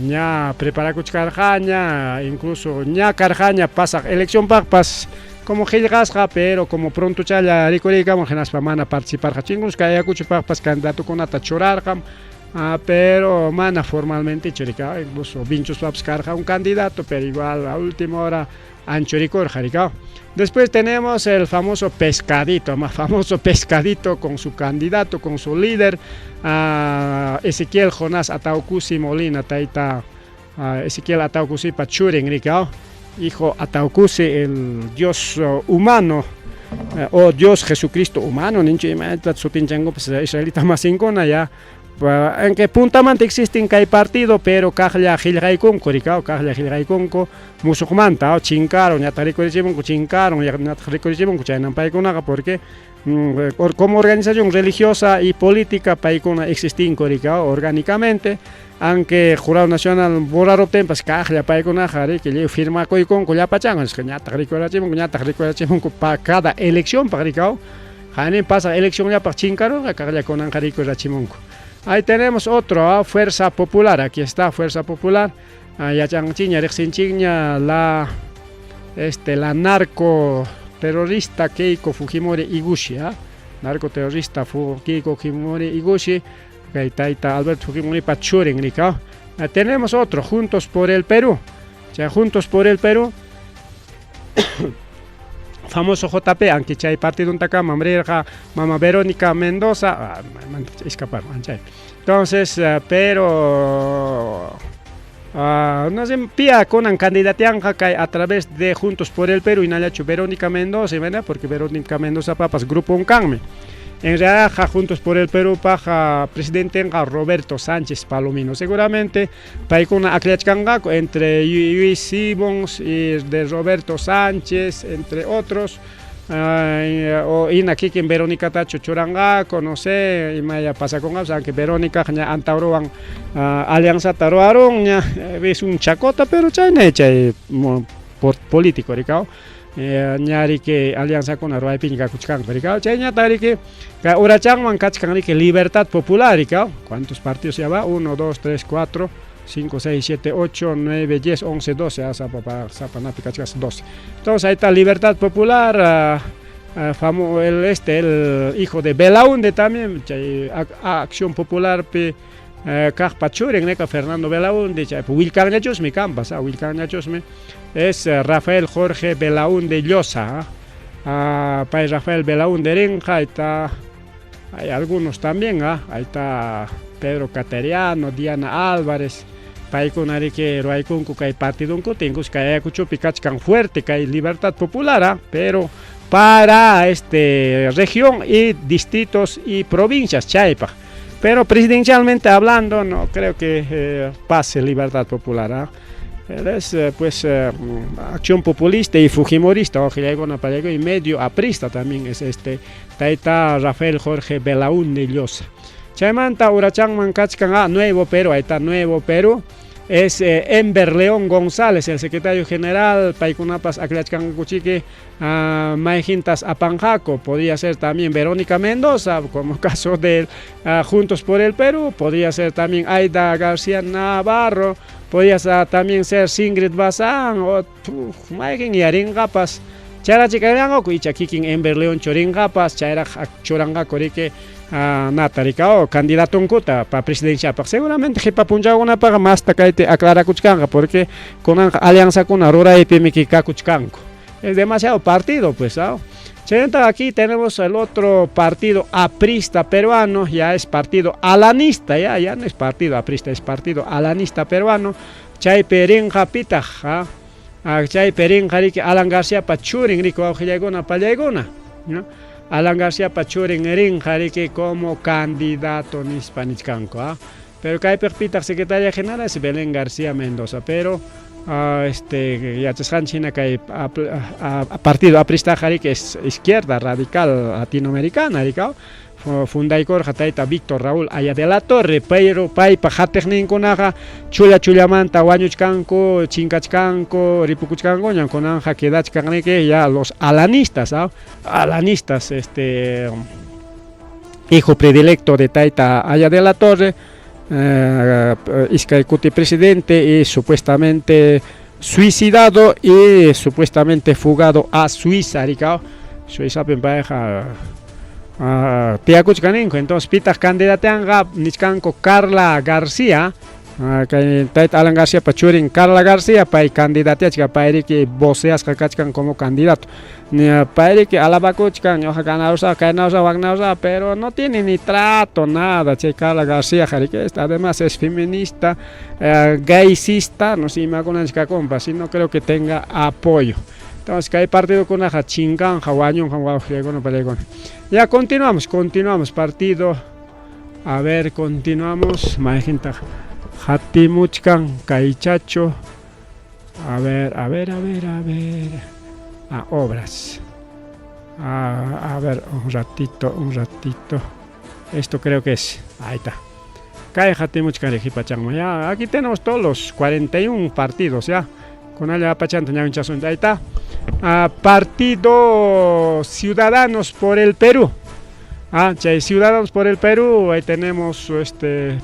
Speaker 1: ya prepara Cuchcarjaña, incluso ya Carjaña pasa elección pas como Gilgasja, pero como pronto ya Ricorica, Mongenas Pamana participar Hachingus, que haya Cuchipas candidato con Atachorarjam. Pero mana formalmente Choricao, incluso Vinchos Papscarja un candidato, pero igual a última hora Anchoricor Jaricao. Después tenemos el famoso pescadito, más famoso pescadito con su candidato, con su líder, Ezequiel Jonás Ataucusi Molina, Taita Ezequiel Ataucusi Pachurin Ricao, hijo Ataucusi, el Dios humano. O Dios Jesucristo humano, nincho su tinchango, pues israelita más incona ya. En que puntamente existen que hay partido, pero Cajla Gilraiconco, Ricao, Cajla Gilraiconco, Musucmanta, Chincaron, ya Tarico de Chibonco, Chincaron, ya Tarico de Chibonco, Chaynan Paiconaga, porque como organización religiosa y política, Paicona existen, Ricao, orgánicamente, aunque Jurado Nacional borrar tempas cajla para con ajari que le firma con ya pachang es que ya para cada elección para ricao Jane pasa elección ya para chincaro cajla con anjarico rachimonco. Ahí tenemos otro, Fuerza Popular, aquí está Fuerza Popular, ya chanchiña rexinchiña la narco terrorista Keiko Fujimori Iguchi, narcoterrorista Keiko Fujimori Iguchi, Taita Alberto Fujimori Pachuren, tenemos otro, Juntos por el Perú, Juntos por el Perú, famoso JP, aunque hay partido en Tacama, Mama Verónica Mendoza, escapar, entonces, pero no se pía con un candidato a través de Juntos por el Perú y Nayachu Verónica Mendoza, ¿verdad? Porque Verónica Mendoza papas grupo un canme. En realidad, Juntos por el Perú, paja presidente Roberto Sánchez Palomino. Seguramente, para con una entre Luis Simons y de Roberto Sánchez, entre otros, o aquí que en Verónica Tacho Churangaco, no sé, y Maya pasa con eso, aunque Verónica ya antauroan alianza taroaron, es un chacota, pero chay por político, ¿ricao? Nyari que alianza con Arroy Piña Cuchcan, ¿ricao? Chay nyatari que Urachang Mancachcan, que Libertad Popular, ¿ricao? ¿Cuántos partidos ya va? 1, 2, 3, 4. 5, 6, 7, 8, 9, 10, 11, 12, 12. Entonces ahí está Libertad Popular, el hijo de Belaúnde también, Acción Popular, Pachuren, Fernando Belaúnde, Wilcan Yachosme, Campas, Wilcan Yachosme, es Rafael Jorge Belaúnde Llosa, Rafael Belaúnde Renja, ahí está, hay algunos también, ahí está Pedro Cateriano, Diana Álvarez, Paikunari que Roaikunku que hay partido un cotingus que hay cucho picachcan fuerte que hay Libertad Popular, pero para región y distritos y provincias chaipa. Pero presidencialmente hablando no creo que pase Libertad Popular. Es pues acción populista y fujimorista, y medio aprista también es Taita Rafael Jorge Belaúnde Llosa. Chaimanta Urachang Mancachcan Nuevo Perú, ahí está Nuevo Perú, es Ember León González, el secretario general, Paikunapas Aclachcan Cuchique, Maijintas Apanjaco, podría ser también Verónica Mendoza, como caso de Juntos por el Perú, podría ser también Aida García Navarro, podría también ser Singrid Bazán, o Maijin y Aringapas, Chara Chicarango, Kuichakikin Ember León Choringapas, Chara Choranga Corique. Nataricao candidato en cuota para presidencia, seguramente que para punjar una para más tacaite aclara Cuchcanga, porque con alianza con Aurora y Pimiquica Cuchcanco es demasiado partido, pues. Aquí tenemos el otro partido aprista peruano, ya es partido alanista, ya no es partido aprista, es partido alanista peruano. Chay Perinja Pitaja, Chay Perinja Alan García Pachurin, Rico Aujilagona Pallegona, ¿no? Alan García Pachuren Erinjari como candidato en Hispanichcanco, pero que hay perpita secretaria general es Belén García Mendoza, pero ya te China que hay partido aprista que es izquierda radical latinoamericana, Fundaicor Jataita Víctor Raúl Aya de la Torre, pero Paipa Jatecnin Conaja, Chulamanta, Huañuchcanco, Chincachcanco, Ripucuchcanco, Yanconanja, Quedachcanque, ya los alanistas, alanistas, hijo predilecto de Taita Aya de la Torre, Iscaicuti presidente y supuestamente suicidado y supuestamente fugado a Suiza, Suiza pareja. Entonces pitas candidateanga Nichcanco Carla García, que Alan García Pachurin Carla García para candidatea para que voceas cachcan como candidato, para que alabacuchcan yo ganausa cainausa pero no tiene ni trato nada. Carla García además es feminista, gaycista, no sé me con compa, si no creo que tenga apoyo. Entonces que hay partido con la chingan, jaguañón, ya continuamos partido. A ver, continuamos. Majinta Jatimuchkan, Caichacho. A ver. Obras. A ver, un ratito. Esto creo que es. Ahí está. Ya, aquí tenemos todos los 41 partidos, ya. Con allá pachanta, ahí está. Partido Ciudadanos por el Perú. Ciudadanos por el Perú, ahí tenemos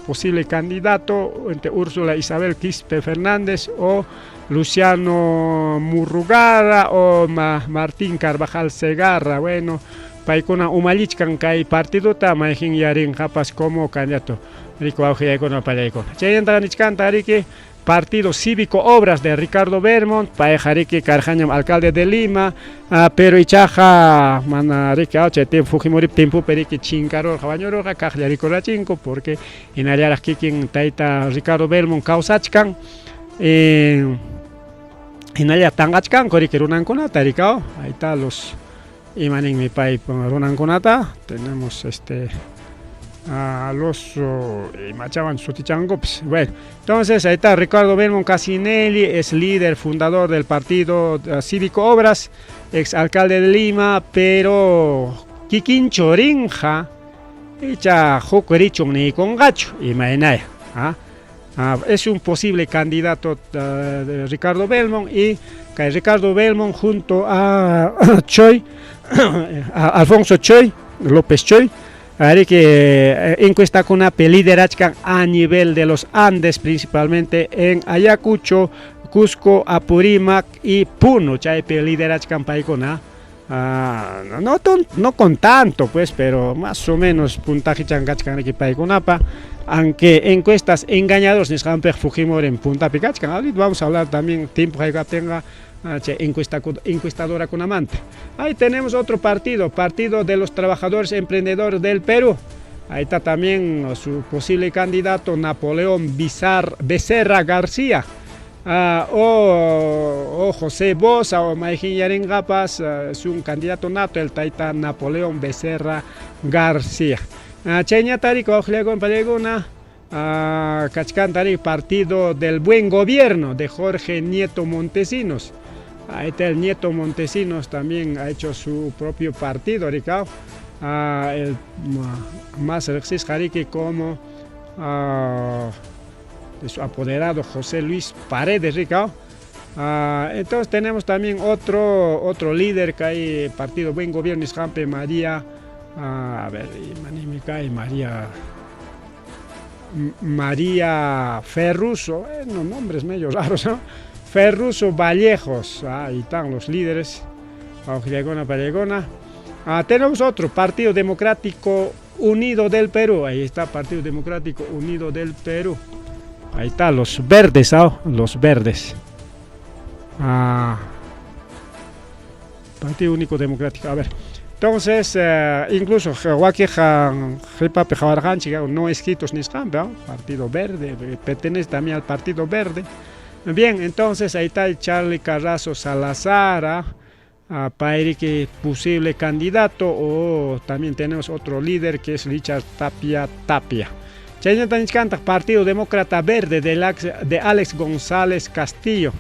Speaker 1: posible candidato entre Úrsula Isabel Quispe Fernández o Luciano Murrugara o Martín Carvajal Segarra. Bueno, paikuna umalichkan kay partidota mayjin yarin japas como candidato rico auge yaikuna payaikuna chayanta nichkanta ariki Partido Cívico Obras de Ricardo Belmont, Paejariki Carjañam, alcalde de Lima, pero Ichaja, Manariki, Fujimori, Tempo, Periki, Chincaro, Jabañoro, Cajarico Rachinco, porque en área Kikin, Taita, Ricardo Belmont, Causachkan, en área Tangachkan, Coriki Runanconata, Ricao, ahí está los Imanin, mi país, Runanconata, tenemos a los Machaban Sutichangops. Bueno, entonces ahí está Ricardo Belmont Casinelli, es líder fundador del Partido Cívico Obras, ex alcalde de Lima, pero Kikin Chorinja, echa Jokerichon ni con gacho, y Maenaya. Es un posible candidato de Ricardo Belmont y que Ricardo Belmont junto a Choi, a Alfonso Choi, López Choi. Hay que encuesta con una liderazgo a nivel de los Andes, principalmente en Ayacucho, Cusco, Apurímac y Puno. Chaipe liderazgo paikona. No con tanto, pues, pero más o menos puntaje changachkan aquí paikonapa. Aunque encuestas engañados ni Schamper Fujimori en Punta Picachkan. Ahorita vamos a hablar también tiempo que tenga. Encuestadora con amante. Ahí tenemos otro partido de los trabajadores emprendedores del Perú. Ahí está también su posible candidato Napoleón Becerra García, o José Bosa o Maijin Yarengapas, es un candidato nato, el taita Napoleón Becerra García. Cheña Tarico Ojlegon Paleguna. Cachcantari, Partido del Buen Gobierno de Jorge Nieto Montesinos. Ahí está el Nieto Montesinos, también ha hecho su propio partido, Ricardo. El más Alexis Jariki como de su apoderado José Luis Paredes, Ricardo. Entonces tenemos también otro líder que hay, Partido Buen Gobierno, Isjampe María, María Ferruso, nombres medio raros, ¿no? Ferruso Vallejos, ahí están los líderes. Tenemos otro, Partido Democrático Unido del Perú, ahí está Partido Democrático Unido del Perú. Ahí está, los verdes, los verdes. Partido Único Democrático, a ver. Entonces, incluso no escritos ni Partido Verde, pertenece también al Partido Verde. Bien, entonces ahí está el Charlie Carrazo Salazar, para que posible candidato, o también tenemos otro líder que es Richard Tapia. Partido Demócrata Verde de Alex González Castillo.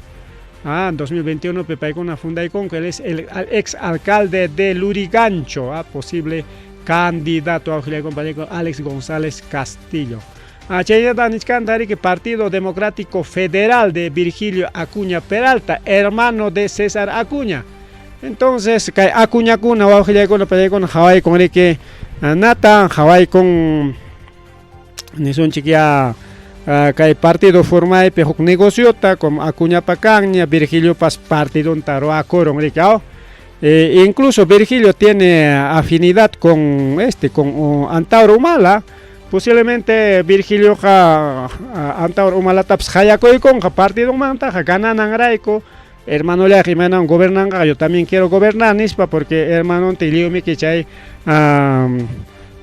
Speaker 1: En 2021 Pepaicona Fundaicon, que él es el ex alcalde de Lurigancho, posible candidato a Alex González Castillo. Que Partido Democrático Federal de Virgilio Acuña Peralta, hermano de César Acuña. Entonces, Acuña Cuna, con Hawái con que Nata, Hawái con Nison Chiquia. Que partido forma pejok negociota como Acuña Pacaña, Virgilio Paz partido un taro a Coron, incluso Virgilio tiene afinidad con Antauro Humala. Posiblemente Virgilio Antauro Humala taps Hayakoy con partido Manta, Gananan Raico, hermano le Jimena gobernan, yo también quiero gobernar Nispa porque hermano te lío mi que chay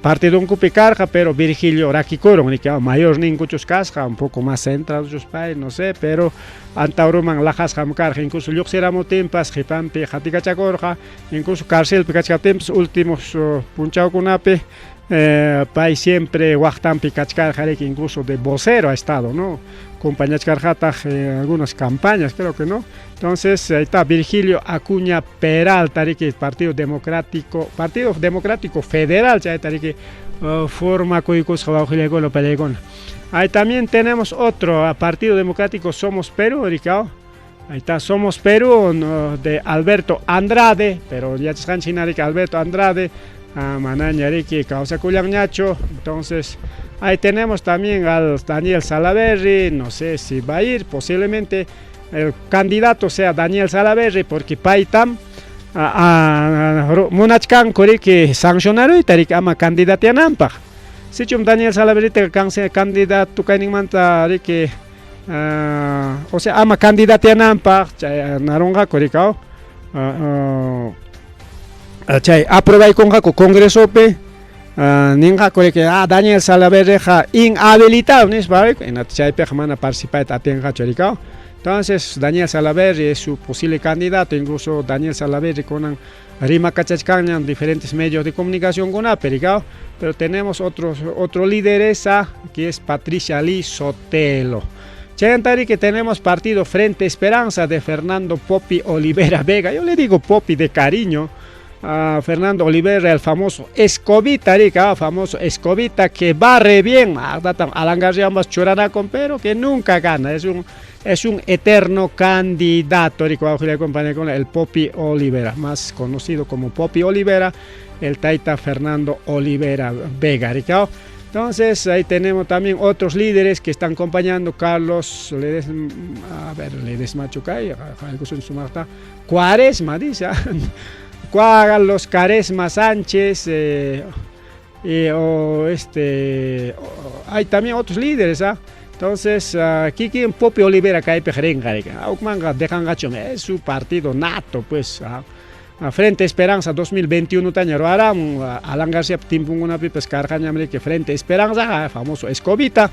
Speaker 1: partido un cupicarja, pero Virgilio Raquicoron, mayor ni muchos casca, un poco más centrados, no sé, pero Antauruman lajas jamcarja, incluso Luxeramo Tempas, Jipampe, Jatica Chacorja, incluso Cárcel, Picachatemps, últimos punchao cunape, país siempre Huachtan Picachcarja, que incluso de vocero ha estado, ¿no? Compañías Carjata, algunas campañas, creo que no. Entonces, ahí está Virgilio Acuña Peralta, Partido Democrático Federal, forma cuicos lo pelegón. Ahí también tenemos otro Partido Democrático Somos Perú, Ricardo. Ahí está, Somos Perú, no, de Alberto Andrade, pero ya se han que Alberto Andrade, Manañariki, Causa Cuyañacho. Entonces, ahí tenemos también al Daniel Salaverry, no sé si va a ir, posiblemente el candidato sea Daniel Salaverry, porque Paitam, Munachkan, que sancionaron y tarik ama candidato a Nampa. Si chum Daniel Salaverry te candidato a Nimanta, que o sea, ama candidato a Nampa, Naronga, Coricao. Aprueba y con Congreso pe ninga que Daniel Salaverry inhabilitado ¿no es verdad? En la chaipe jamana participa tatenga choricao. Entonces Daniel Salaverry es su posible candidato, incluso Daniel Salaverry con rima cachachcaña en diferentes medios de comunicación con Apericao, pero tenemos otro lideresa que es Patricia Lee Sotelo. Chayantari que tenemos partido Frente Esperanza de Fernando Popi Olivera Vega, yo le digo Popi de cariño. Fernando Olivera, el famoso Escobita, famoso Escobita que barre bien, ambas con pero que nunca gana, es un eterno candidato, con el Popi Olivera, más conocido como Popi Olivera, el taita Fernando Olivera Vega. Entonces ahí tenemos también otros líderes que están acompañando, Carlos Ledesma Chucay, Cuaresma, dice. Los Caresma Sánchez, hay también otros líderes, entonces aquí en Popi Olivera cae pejerenga, es su partido nato, pues, Frente Esperanza 2021 tañero Alan García Timpunguna Pipes Carcañamre que Frente Esperanza, famoso Escobita,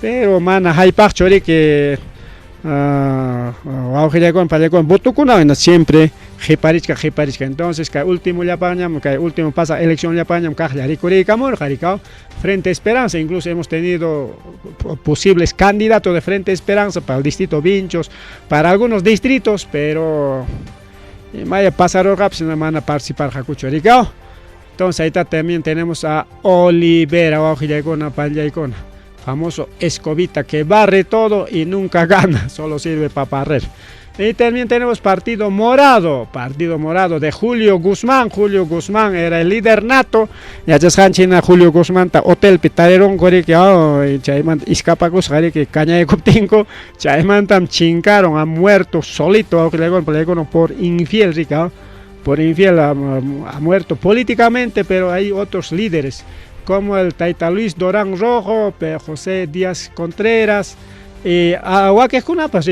Speaker 1: pero mana hay pachori que siempre Jeparichka. Entonces, que último pasa elección Frente Esperanza, incluso hemos tenido posibles candidatos de Frente Esperanza para el distrito Vinchos, para algunos distritos, pero vaya pasar van a participar Entonces ahí también tenemos a Olivera famoso Escobita que barre todo y nunca gana, solo sirve para barrer. Y también tenemos Partido Morado de Julio Guzmán. Julio Guzmán era el líder nato. Ya se China Julio Guzmán ta hotel pitaron gore que chayman iscapacos que caña de coptinco, chayman tam chincaron, ha muerto solito por infiel, rica. Por infiel ha muerto políticamente, pero hay otros líderes como el taita Luis Dorán Rojo, José Díaz Contreras, Aguaquescunapas,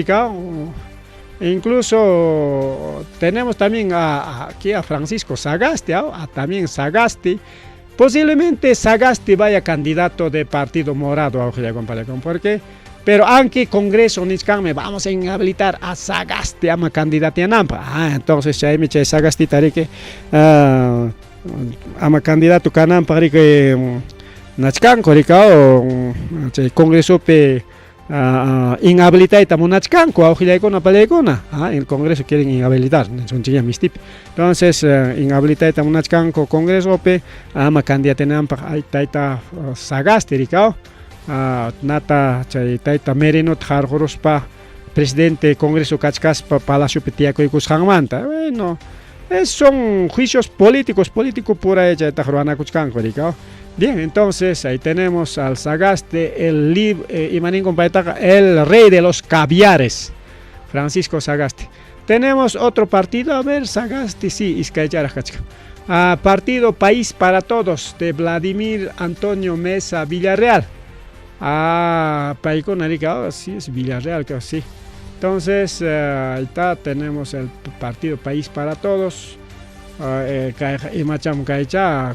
Speaker 1: incluso tenemos también aquí a Francisco Sagasti, también Sagasti. Posiblemente Sagasti vaya candidato de Partido Morado, porque pero aunque Congreso Niscame vamos a inhabilitar a Sagasti a candidato a Nampa. Entonces ya me Sagasti Tarique ama candidato Canam para que Nachcan Coricao Congreso pe inhabilitar a Nachcan el Congreso quieren inhabilitar son mis tip. Entonces inhabilitar a Nachcan Congreso pe ama candidato Nam para taita Sagasti Ricao nata taita Merino Tjarjorospa presidente Congreso Cachcaspa Palacio Petiaco y Cusjangmanta. Bueno, son juicios políticos pura hecha de Bien, entonces ahí tenemos al Sagasti, el rey de los caviares, Francisco Sagasti. Tenemos otro partido, a ver, Sagasti, sí, Partido País para Todos de Vladimir Antonio Mesa Villarreal. Sí, es Villarreal, creo, sí. Entonces, ahí está, tenemos el Partido País para Todos,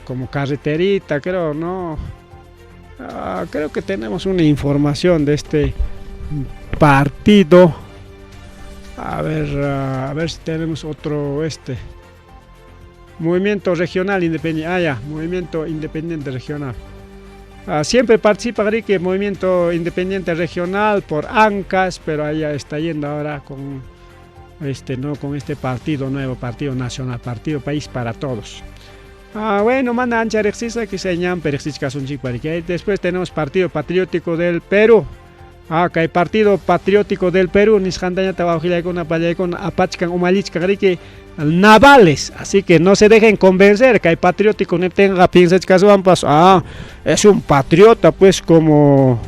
Speaker 1: como carreterita, creo, ¿no? Creo que tenemos una información de este partido. A ver si tenemos otro, Movimiento Regional Independiente, Movimiento Independiente Regional. Siempre participa el Movimiento Independiente Regional por ANCAS, pero allá está yendo ahora con con este partido nuevo, Partido Nacional, Partido País para Todos. Bueno, manda ancha rexisa que se llama Perexiscasunchik Parique. Después tenemos Partido Patriótico del Perú. Que hay Partido Patriótico del Perú, Nishandaña Tabajila con Apayacon, Apachcan, Umalichka, que navales, así que no se dejen convencer que hay patriótico, no tenga piensas que es un patriota, pues como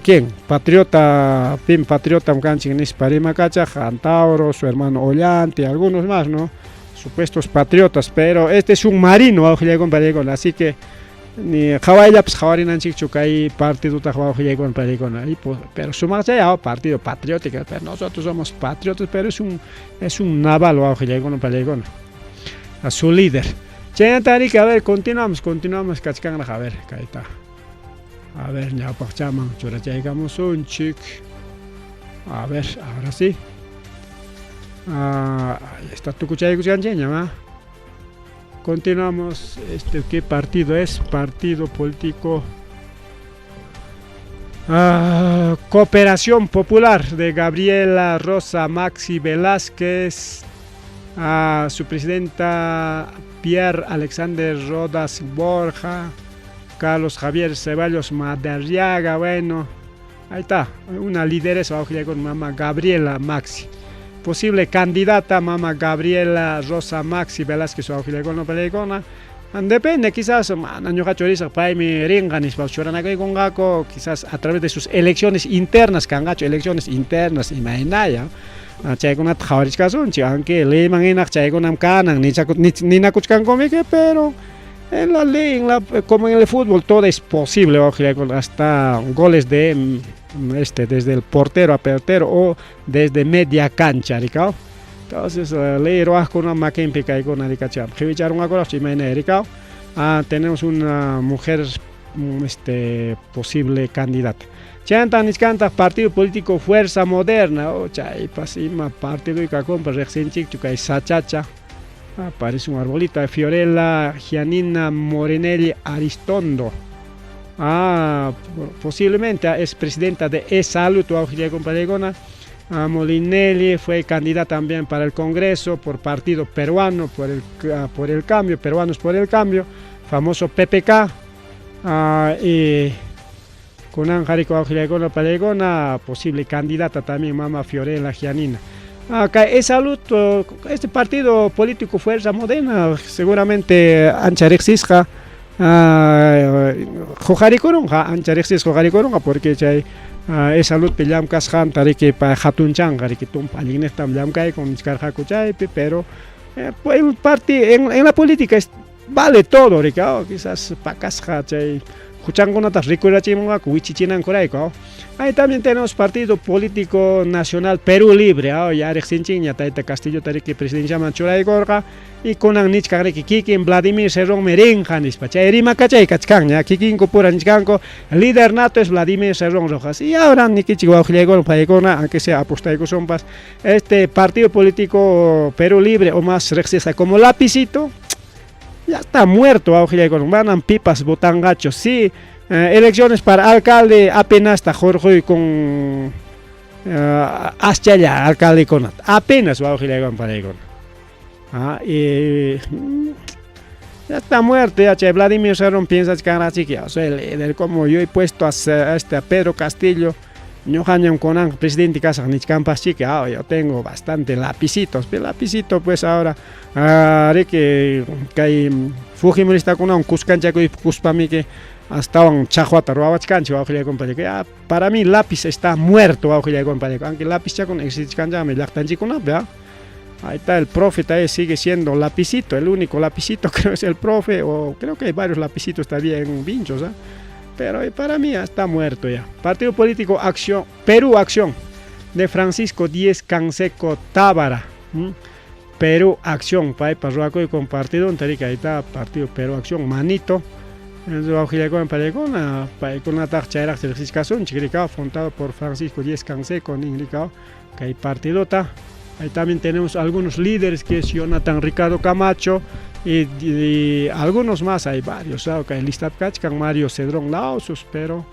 Speaker 1: quién, patriota, patriota, un canchin, Nisparima Cacha, Antauro, su hermano Ollante, algunos más, ¿no? Supuestos patriotas, pero este es un marino, así que ni Hawaii pues Hawarinan Chichukai partido Tahuajilego en Peligona, pero sumar ya partido patriótico, pero nosotros somos patriotas, pero es un naval o en Peligona. A su líder. Chena Tarik, a ver, continuamos, Kachkan, a ver, Kaita. A ver, ya Pachaman, Chura llegamos un chic. A ver, ahora sí. Está tu cuchara y cuchara, continuamos. ¿Qué partido es? Partido político Cooperación Popular de Gabriela Rosa Maxi Velázquez, su presidenta Pierre Alexander Rodas Borja, Carlos Javier Ceballos Madariaga. Bueno, ahí está, una lideresa con mamá Gabriela Maxi. Posible candidata mama Gabriela Rosa Maxi Velázquez o Pelegona. Depende, quizás quizás a través de sus elecciones internas, que han hecho elecciones internas, imaginaya. Aunque le pero en la ley, como en el fútbol, todo es posible, hasta goles de desde el portero a portero o desde media cancha, ¿ricao? Entonces, con una máquina y con una ricacha. Tenemos una mujer posible candidata. Chantanis canta Partido Político Fuerza Moderna, partido y compra recién chico y sachacha. Aparece un arbolito de Fiorella Gianina Morinelli Aristondo. Posiblemente es presidenta de E-Salud, Molinelli fue candidata también para el Congreso por Partido Peruano por el Cambio, Peruanos por el Cambio, famoso PPK, y con Anjarico Palegona, posible candidata también Mama Fiorella Gianina. E-Salud, este partido político Fuerza Moderna, seguramente Ancharexisja, porque E-Salud pillam kashan tariki pa hatunchang tariki tum palignes tam lam kai con iskarja kuchay, pero en la política vale todo, quizás pa kasha chay ahí también tenemos Partido Político Nacional Perú Libre, ya Castillo Tariki Presidencia Manchura y Gorga, y con Anich Kareki Kikin Vladimir Serrón Merenjanis, Pachay Cachay Kachkan, ya Kikin Kupura Nichkanko, el líder nato es Vladimir Serrón Rojas, y ahora Nikichihuahua Paigona, aunque sea apostaico sompas, este Partido Político Perú Libre o más rexesa como lapicito, ya está muerto, van pipas botangachos, sí. Elecciones para alcalde apenas está Jorge con Aschaya, alcalde con apenas va a para ya está muerto, ya Vladimir Serrón piensa que así que el líder, como yo he puesto a Pedro Castillo, no hayan con presidente casa ni campas que yo tengo bastante lapicitos, pero lapicito pues ahora que hay Fujimorista con un Cuscancha y Cuspami que hasta un chajuata cancha para mí lápiz está muerto, aunque lápiz ya con existincia me lactan con ahí está el profe, sigue siendo lapicito, el único lapicito creo es el profe, o creo que hay varios lapicitos también vinchos, pero para mí está muerto ya. Partido Político Acción, Perú Acción, de Francisco Díez Canseco Tábara, Perú Acción, para Ruaco y compartido, ahí está Partido Perú Acción, manito. Fundado por Francisco Díez Canseco, que hay partidota. Ahí también tenemos algunos líderes que es Jonathan Ricardo Camacho y algunos más, hay varios, que hay Listap Kachkan, Mario Cedrón Lausos, pero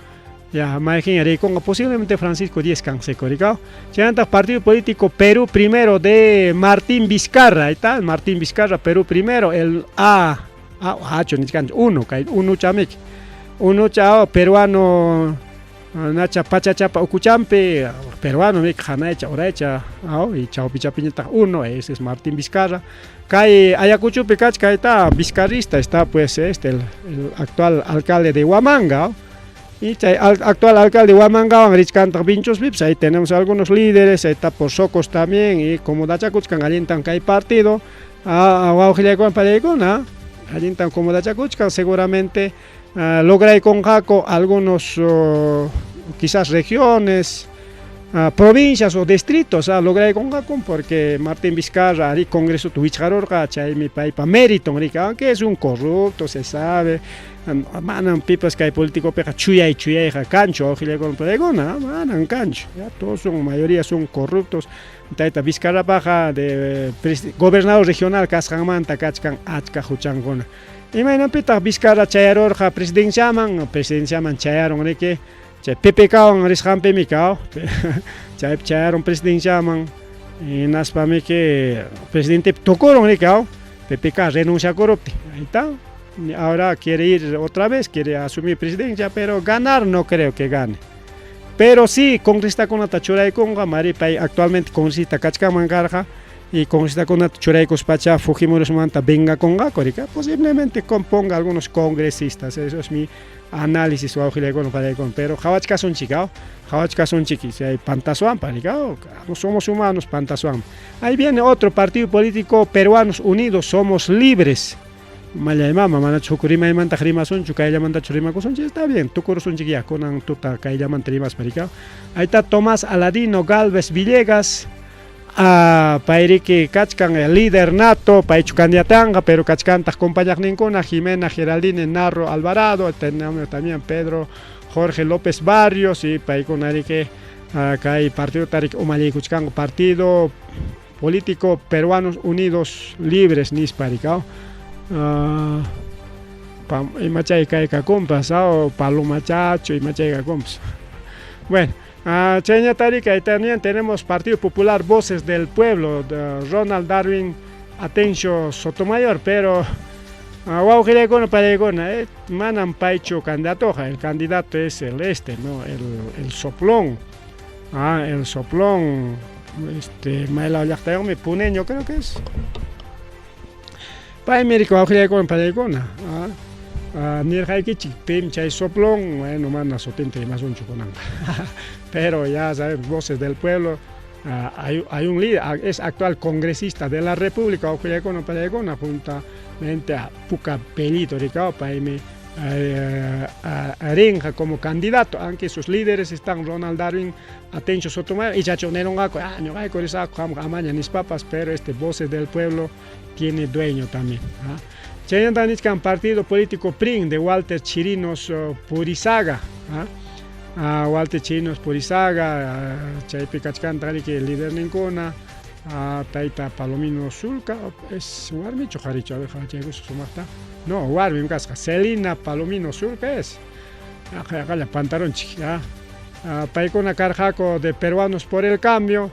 Speaker 1: Ya, imagínate, con posiblemente Francisco Díez Canseco, ¿no? Chanta partido político Perú primero de Martín Vizcarra, ahí está, Martín Vizcarra, Perú primero, el uno chamik, uno chao, peruano, nacha pachachapa okuchampe, peruano, mik janaecha, orecha, y chao pichapiñeta, uno, ese es Martín Vizcarra. Cae Ayacucho Picachca, está vizcarrista, está pues el actual alcalde de Huamanga. Y el actual alcalde de Huamanga, Pinchos Vips, ahí tenemos algunos líderes, ahí está por Socos también, y como Dachacuchcan, alientan que hay partido, alientan como Dachacuchcan, seguramente logra con Jaco algunos quizás regiones, provincias o distritos, logra con Jaco, porque Martín Vizcarra, el Congreso Tuicharorga, mi país, mérito, aunque es un corrupto, se sabe. Manan pipas que hay político peja chuya cancho ojile con pregona manan cancho ya todos son mayoría son corruptos. Taita Vizcarra baja de gobernador regional Cascamanta Kachkan Achka Juchangona imagina pita Vizcarra chayarorja presidencia man chayaron que PPK on rishampe mikao chayaron presidencia man y naspame que presidente tocoron recao PPK renuncia a corrupte ahí está. Ahora quiere ir otra vez, quiere asumir presidencia, pero ganar no creo que gane. Pero sí, congresista con la tachura y conga, maripay actualmente congresista Kachkamangarja y congresista con la tachura y cospacha Fujimori Sumanta venga conga, posiblemente componga algunos congresistas, eso es mi análisis o pero Jawachka son chicao, Jawachka son chiquis, hay Pantasuan, no somos humanos, Pantasuan. Ahí viene otro partido político, Peruanos Unidos, Somos Libres. Malayama, mana chukurima y manta jrimasun, chukaya manta churima cosun, está bien, tu corazón chiquilla, con tuta cailla mantrimas perica. Ahí está Tomás Aladino Galvez Villegas, Pairique Kachkan, el líder nato, Paichu candidatanga, pero Kachkan acompaña ninguna, Jimena Geraldine Narro Alvarado, tenemos también Pedro Jorge López Barrios y Paikunarique, acá hay partido Tarik Umali Kuchkan, partido político Peruanos Unidos Libres, Nisparicao. Machay Kaika Compas, Paloma Chacho y Machay Compas. Bueno, Cheña Tarika y también tenemos Partido Popular Voces del Pueblo, de Ronald Darwin Atencio Sotomayor, pero Manan Paicho candidatoja, el candidato es el ¿no? El soplón, el soplón, Maela Yachtayomi Puneño creo que es. Para América, con Palegona, Nirjaikichi, Pim Chay Soplón, bueno, manda sotente más un chuconán. Pero ya sabes, Voces del Pueblo, hay un líder, es actual congresista de la República, con Palegona, juntamente a Puca Pelito, Paime, Arenja como candidato, aunque sus líderes están Ronald Darwin, Atencio Sotomayor, y Chachoneron, no hay con esa amaña mis papas, pero Voces del Pueblo tiene dueño también. Chayantaniscan partido político PRIN de Walter Chirinos Purizaga. Walter Chirinos Purizaga, Chaypicachcan que líder ninguna, Taita Palomino Zulca, es Warmi Chojaricho, no, Warmi Casca, Celina Palomino Zulca es. Acá pantalón chica. Paicona Carjaco de Peruanos por el Cambio.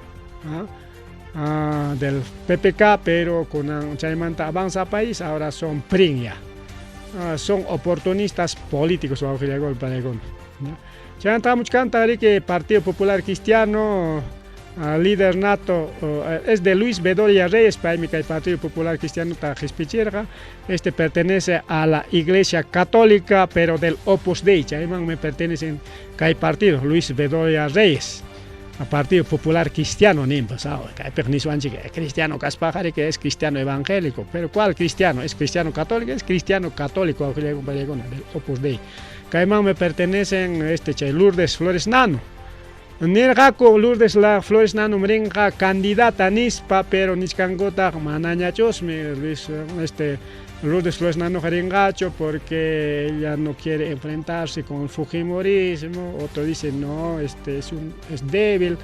Speaker 1: Del PPK, pero con Chaymanta Avanza País, ahora son PRIN ya. Son oportunistas políticos. Chayantamos cantar que Partido Popular Cristiano, líder nato, es de Luis Bedoya Reyes, el Partido Popular Cristiano Tajispichirga. Pertenece a la Iglesia Católica, pero del Opus Dei. Chayman me pertenecen que hay partido, Luis Bedoya Reyes. Partido Popular Cristiano Nimbas, cristiano Caspajari que es cristiano evangélico, pero ¿cuál cristiano? ¿Es cristiano católico? Es cristiano católico del Opus Dei. Caimán me pertenecen Lourdes Flores Nano. Nirgaco Lourdes Flores Nano mringa candidata nispa, pero niscangota manañachos Lourdes Flores Nano Jaringacho porque ella no quiere enfrentarse con el Fujimorismo, otro dice no, es débil,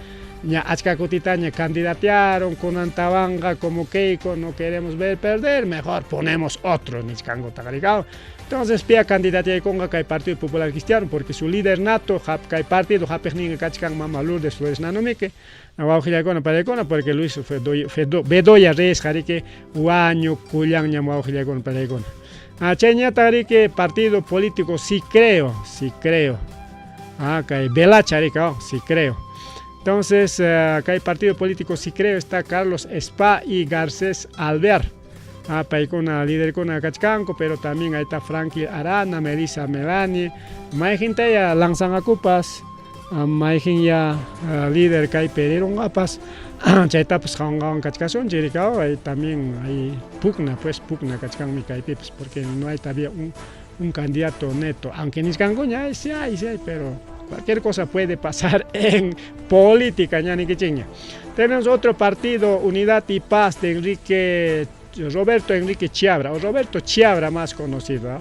Speaker 1: Ya Achcacutitaña candidatearon con Antabanga como Keiko, no queremos ver perder, mejor ponemos otro Nichcango Tagaricao. Entonces pia candidatea con el Partido Popular Cristiano porque su líder nato hay partido Japegning Cachcan Mama Lourdes Flores Nanomique, Nawaujilicona Parecona porque Luis Bedoya Reyes Jarique Uaño Cuyan Ñamaujilicona Parecona. Cheña Tarique partido político sí creo. Que Bela Charicao sí creo. Entonces, acá hay partido político, sí creo, está Carlos Spa y Garcés Alvear. Paicona líder con Cachcanco, pero también ahí está Frankie Arana, Melissa Melani. Más gente ya lanzan a Cupas, más gente ya líder que hay Perero Apas. Ya está pues Hangan Cachcason, Jericao, ahí también hay Pugna Cachcan mi Caipipes, porque no hay todavía un candidato neto. Aunque en Iscangoña sí hay, pero cualquier cosa puede pasar en política, ña ni que chinga. Tenemos otro partido, Unidad y Paz de Roberto Enrique Chiabra, o Roberto Chiabra más conocido.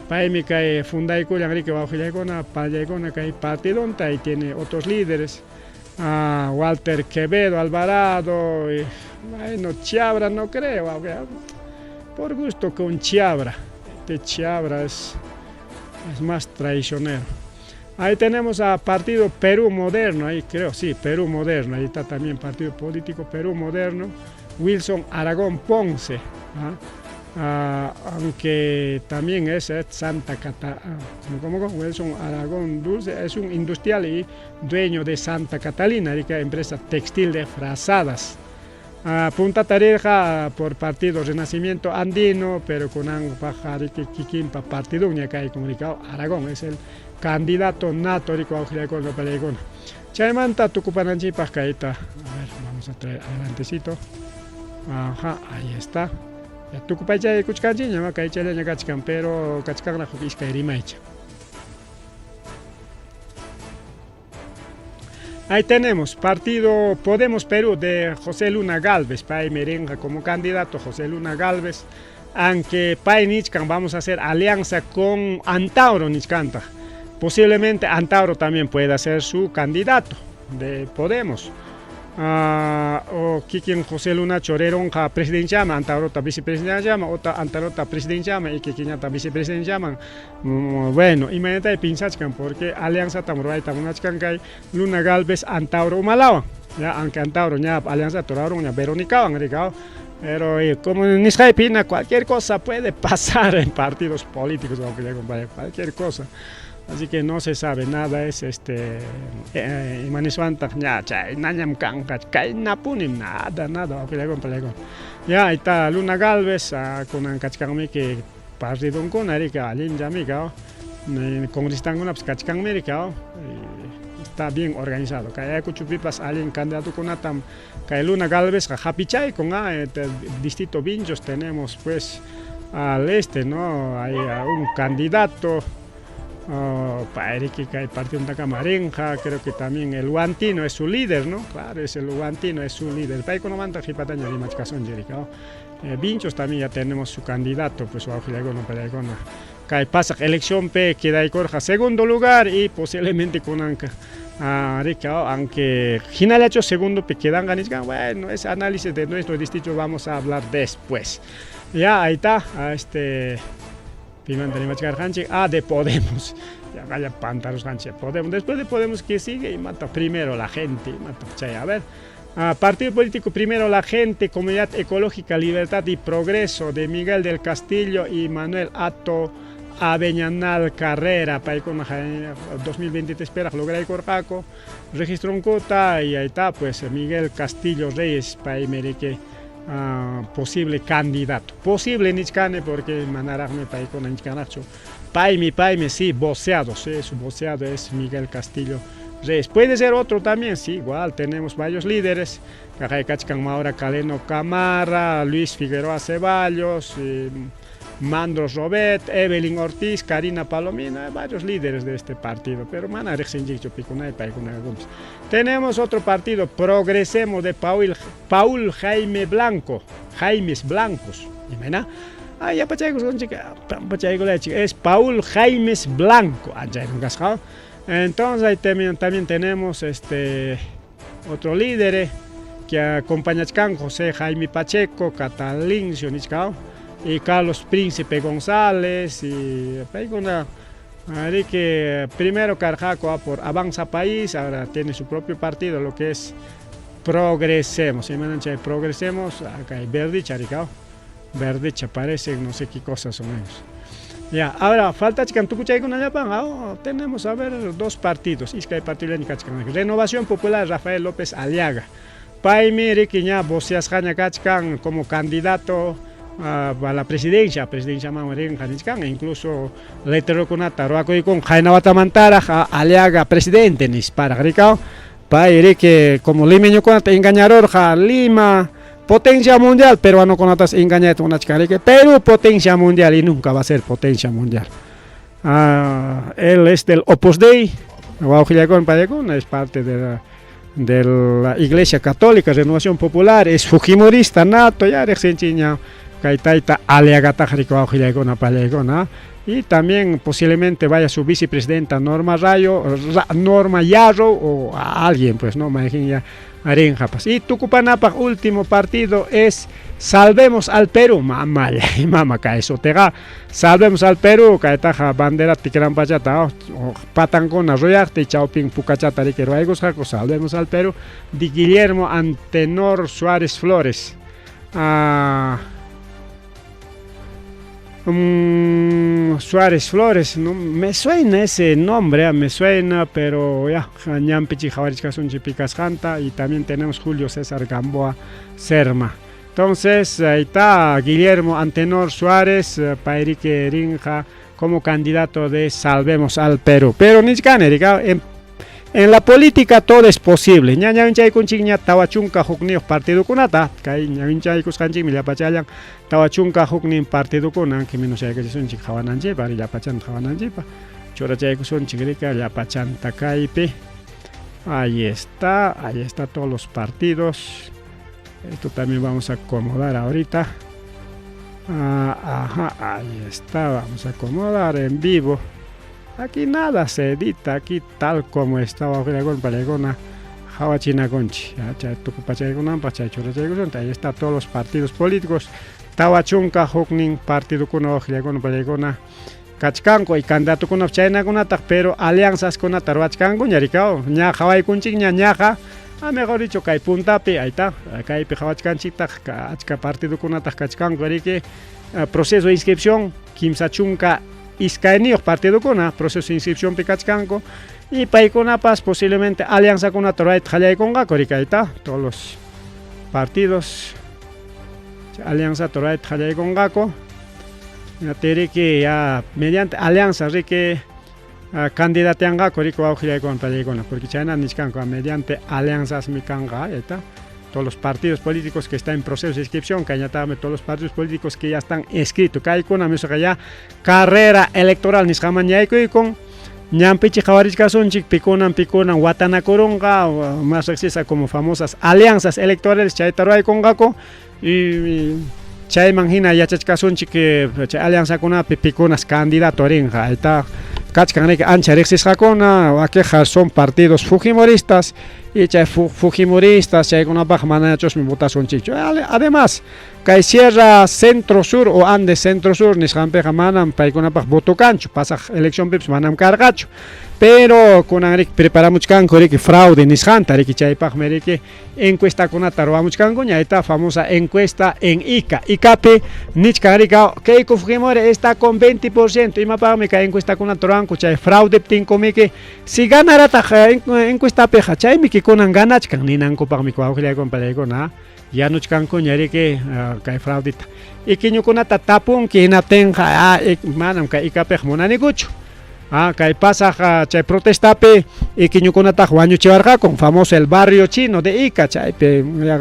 Speaker 1: Paimi que funda Enrique Baujilacona, Payacona, que hay partido, ahí tiene otros líderes. Walter Quevedo, Alvarado, bueno, Chiabra no creo, por gusto con Chiabra. Este Chiabra es más traicionero. Ahí tenemos a Partido Perú Moderno, ahí creo, sí, Perú Moderno, ahí está también Partido Político Perú Moderno, Wilson Aragón Ponce, aunque también es Santa Catalina, Wilson Aragón Dulce, es un industrial y dueño de Santa Catalina, empresa textil de frazadas. Punta Tareja por Partido Renacimiento Andino, pero con Anguajariki Kikimpa Partido Ñacay comunicado Aragón, es el candidato nato rico con la pelegona. Chaimanta Tucupananchi Pascaita. A ver, vamos a traer adelantecito. Ajá, ahí está. Ya Tucupaya y Cuchcanchi, llama Caichele Ñacachcan, pero Cachcan la Jupisca y Rimaicha. Ahí tenemos Partido Podemos Perú de José Luna Galvez, Pai Merenga como candidato, José Luna Galvez, aunque Pai Nichcan vamos a hacer alianza con Antauro Nichcanta. Posiblemente Antauro también pueda ser su candidato de Podemos. O Kikin José Luna Chorero presidencia, Antauro vicepresidencia, Antauro presidencia y Kikin vicepresidencia. Bueno, imagínate pinsachkan porque alianza tamurai tamunachkan kai Luna Galvez Antauro Humalawa. Ya, aunque Antauro ya alianza Toraron ya Verónica Angricao. Pero como en Niscaipina cualquier cosa puede pasar en partidos políticos, cualquier cosa. Así que no se sabe nada, es Imanisuanta, ya, Nanyam Kanka, Napunim, nada, ya, ahí está Luna Galvez, con Ancachcangmi que partido con Erika, Alinjamica, Congresistán con Abskachcangmerica, está bien organizado. Kaya Cuchupipas, alguien candidato con Atam, Kaya Luna Galvez, Japichay, con distrito Vinchos tenemos pues al este, ¿no? Hay un candidato. Para Eric que hay partido de Camarenja, creo que también el Guantino es su líder, ¿no? Claro, es el Guantino, es su líder. Para no manda Jipataña y Machcazón, Jerica. Vinchos también ya tenemos su candidato, pues su Auxilagono, Pelegona. Que pasa elección P, queda ahí Corja segundo lugar y posiblemente con Anca. Aunque Ginal ha hecho segundo, P quedan Ganizgan, bueno, ese análisis de nuestro distrito vamos a hablar después. Ya, ahí está, de Podemos. Ya vaya pantanos Podemos. Después de Podemos que sigue y mata primero la gente. A ver, Partido Político Primero la Gente, Comunidad Ecológica, Libertad y Progreso de Miguel del Castillo y Manuel Ato Aveñanal Carrera. Para con 2023 espera lograr Corpaco. Registro un cota y ahí está pues Miguel Castillo Reyes para Imerique. Posible candidato, posible Nichcane porque manarajme para con Nichcanacho. Paime, sí, boceado, sí, su boceado es Miguel Castillo Reyes. Puede ser otro también, sí, igual tenemos varios líderes. Cachcan Maura Caleno Camarra, Luis Figueroa Ceballos, Mandros Robert, Evelyn Ortiz, Karina Palomina, varios líderes de este partido, pero tenemos otro partido, Progresemos de Paul Jaime Blanco, Jaimes Blancos, es Paul Jaimes Blanco, entonces ahí también tenemos otro líder que acompañan José Jaime Pacheco, Catalín, y Carlos Príncipe González, y que primero Carjaco por Avanza País, ahora tiene su propio partido, lo que es Progresemos, Progresemos, acá hay Verdicha parece, no sé qué cosas son ellos. Ya, ahora falta tenemos a ver dos partidos, Renovación Popular Rafael López Aliaga, Paimi Riquiña Bocias Kachkan como candidato a la presidencia e incluso Leitero Kunata Roacoy con Jaina Batamantara Aliaga presidente nis para Ricao, Pairi que como limeño Kunata engañador Lima potencia mundial, peruano con otras engañadas, que Perú potencia mundial y nunca va a ser potencia mundial. Él es del Opus Dei, es parte de la Iglesia Católica, Renovación Popular, es fujimorista nato, ya y también posiblemente vaya su vicepresidenta Norma Yarro o a alguien, pues no, imagínate. Y Tucupanapa, último partido es Salvemos al Perú, mamá eso Salvemos al Perú, caetaja bandera tikran pachata, patangona royarte, chauping pucachata riqueruaigos, Salvemos al Perú, de Guillermo Antenor Suárez Flores. Suárez Flores, no me suena ese nombre, pero ya, y también tenemos Julio César Gamboa Serma. Entonces, ahí está Guillermo Antenor Suárez, Pairique Rinja, como candidato de Salvemos al Perú. Pero en la política todo es posible. Tawachunka Jukni partido kunata, Tawachunka Jukni partido kunan, que menos hay que son chicabananje, para la pachan jabananje, chora son chicrica, la pachan takaipe. Ahí está todos los partidos. Esto también vamos a acomodar ahorita. Ahí está, vamos a acomodar en vivo. Aquí nada se edita, aquí tal como estaba Palegona, Jawachina Gonchi, ahí está todos los partidos políticos, Tawachunka, Hokning, Partido Kuno, Palegona, Kachkanko y candidato con China pero alianzas con Atarwachkango, Ñaricao, Ña Hawai Kunchik, Ñaja, mejor dicho, Kai Puntapi, ahí está, acá hay Pijawachkanchita, Partido con Atarwachkango, proceso de inscripción, Kimsachunka. Iscaenio partido con proceso de inscripción Picachcanco y Paiconapas posiblemente alianza con Atorait Jalay con Gacoricata, todos los partidos alianza Torait Jalay con Gaco, que ya mediante alianza que candidatean Gacorico a Jalay con Palegona, porque China Niscanco mediante alianzas Mikanga, todos los partidos políticos que están en proceso de inscripción, que ya todos los partidos políticos que ya están inscritos, que hay con ya carrera electoral, ni y con Ñampichi Javarich Sonchik, Piconan, Watana Coronga, más accesa como famosas alianzas electorales, Chaitaray con Gaco, y Chay Mangina, Yachachkasonchik, que alianza con Piconas candidato a Rinja, ahí está. Kachkanrik ancha rexis hakona, aquejas son partidos fujimoristas y chay fujimoristas, chay con una manachos mi votación chicho. Además, que Sierra Centro Sur o Andes Centro Sur, ni jampeja manam, para con una voto cancho, pasa elección pips manam cargacho. Pero con Anrik preparamos canco que fraude ni janta, que chay paj merike encuesta con atarvamos canco, ya esta famosa encuesta en Ica. Icape, Nichkarika, Keiko Fujimori está con 20%, y mapa me cae encuesta con atarvanco, chay fraude tinco que si ganara taja encuesta peja, chay mi que con ganach can ni nanco para mi cuauja con palegona. Ya no canco ñari que cae fraudita. Y que yo con atatapun que na tenga manam ka Icape monani gucho. Que pasa chay protestape y que yo con atajuaño chivarja con famoso el barrio chino de Ica, chay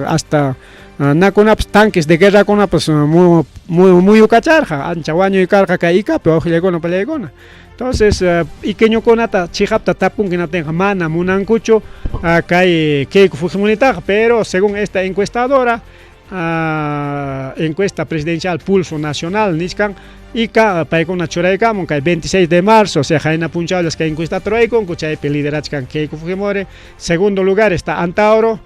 Speaker 1: hasta na con tanques de guerra con pues muy ucacharja, anchaguaño y carga que Ica, pero ojo con pelegona. Entonces, y que yo con ata chihapta tapun que no tenga mana munancucho, que Fujimorita, pero según esta encuestadora, encuesta presidencial Pulso Nacional niscan y paikuna churaykamun kay 26 de marzo se jaina punchables que encuesta troikon kuchaypi liderachkan Keiko Fujimori. Segundo lugar está Antauro.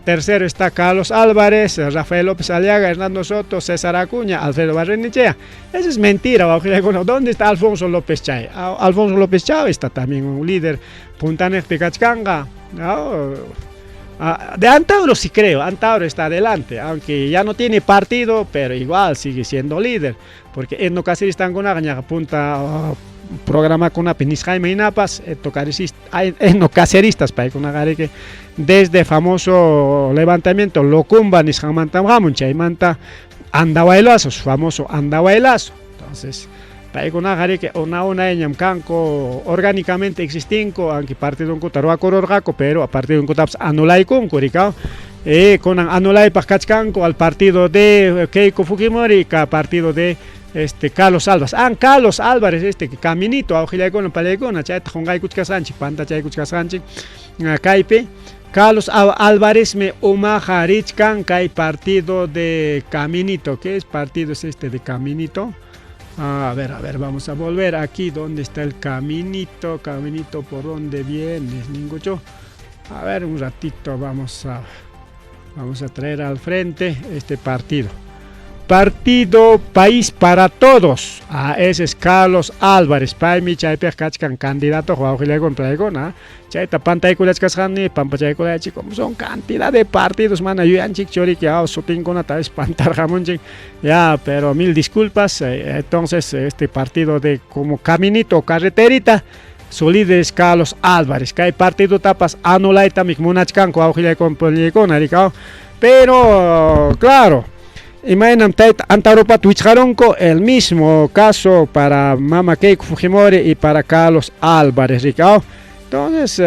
Speaker 1: Tercero está Carlos Álvarez, Rafael López Aliaga, Hernando Soto, César Acuña, Alfredo Barrenechea. Eso es mentira. ¿Dónde está Alfonso López Chay? Alfonso López Chay está también un líder. Puntanes Picachcanga. De Antauro sí creo, Antauro está adelante, aunque ya no tiene partido, pero igual sigue siendo líder. Porque en no están con una apunta programa con una penis Jaime Inapas, no caceristas para con una que desde famoso levantamiento Locumba ni Jamanta Chaimanta Andabailazo, famoso Andabailazo. Entonces, para con una que una eñam canco orgánicamente existinco, aunque partido un cutaroa cororgaco, pero a partido un cutaps anulai con curicao. Con anulai pascachcanco al partido de Keiko Fujimori, a partido de Carlos Álvarez. Carlos Álvarez, que caminito, aujilay con palegona, chay tajongay kuchkasanchi, panta chay kuchkasanchi, caipe. Carlos Álvarez me umajarichkan kai partido de caminito. ¿Qué es partido es de caminito? A ver, vamos a volver aquí. ¿Dónde está el caminito? Caminito, ¿por dónde vienes, Ningucho? A ver, un ratito vamos a traer al frente este partido. Partido País para Todos. Ese es Carlos Álvarez. Paimi chaype kachkan candidato juaujilego plegona. Chayta pantay kulachkasjani, pampachay kulachi, como son cantidad de partidos, mana yuyanchik chori que sotin con tal espantar jamonchik. Ya, pero mil disculpas. Entonces, este partido de como caminito, carreterita, su líder es Carlos Álvarez. Que hay partido tapas anulaita mikmunachkan juaujilego plegona, pero claro. Imaginan Antaropa Twitcharonco, el mismo caso para Mama Keiko Fujimori y para Carlos Álvarez, Ricao. Entonces,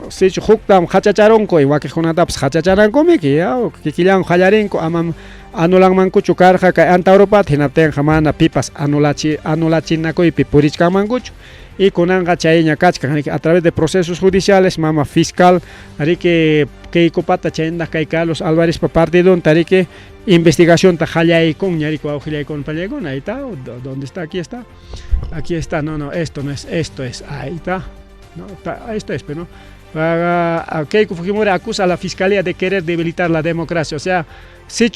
Speaker 1: si Juktam Hachacharonco, igual que Jonataps Hachacharanco, que Kilian Hayarenco, Amam Anulang Mancuchu Carja, que Antaropa, Hinaten Jamana, Pipas, Anulachinaco y Pipurichka Mancucho. Y con Anga Chaiña Kachka, a través de procesos judiciales, Mama Fiscal, Arique Keiko Pata Chaenda, Carlos Álvarez, partido, Tarique. Investigación tajallay con ñarico aujilay con palegón, ahí está, ¿dónde está? Aquí está, no, esto no es, esto es, ahí está, no, esto es, pero no. Keiko Fujimori acusa a la fiscalía de querer debilitar la democracia, o sea, si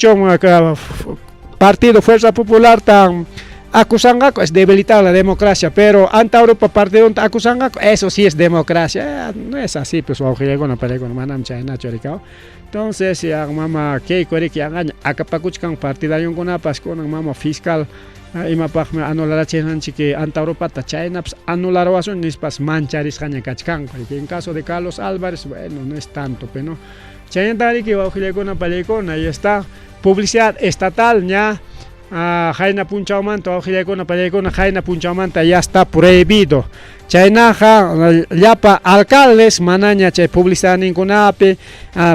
Speaker 1: partido Fuerza Popular tan acusan es debilitar la democracia, pero ante Europa partido acusan eso sí es democracia, no es así, pues aujilay con palegón, manam chayna choricao. Entonces, ya mama Keiko que hagan acapacuchkan partidario con apas con mama fiscal imapakme anular chenanchi que anta Europa China anular wasun nispas mancharis haña kachkan. En caso de Carlos Álvarez, bueno, no es tanto, pero Chayantari que bajile con apalecon, ahí está publicidad estatal ya. Jaina Punchaumanta, bajile con apalecon, Jaina Punchaumanta ya está prohibido. Chaynaja, llapa alcaldes, manaña, chay publicidad ninguna ape,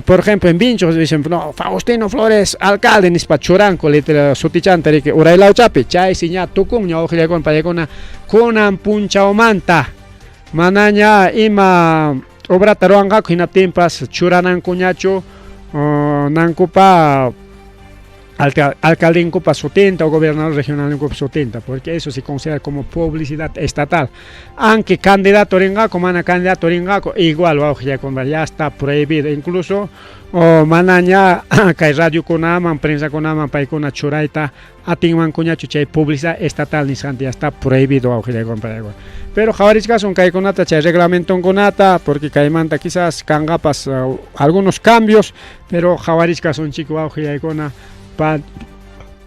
Speaker 1: por ejemplo en Vinchos dicen, no, Faustino Flores, alcalde, nispa Churanco, literal, sutichante, que Urailao Chape, chay, siña, tucum, ya ojile con palecona, kunan Punchaumanta, manaña, ima, obra taruanga, kina timpas, churanan cuñacho, nancupa, alcalde en Copa 70 o gobernador regional en Copa 70, porque eso se considera como publicidad estatal. Aunque candidato ringaco, mana candidato ringaco, igual ya está prohibido. Incluso manaña que hay radio con aman, prensa con aman, paikuna churaita, atingman cuñacho, chay publicidad estatal ni ya está prohibido. Pero javarishka son que con chay reglamento con ata, porque caimanta quizás cangapas algunos cambios, pero javarishka son chico con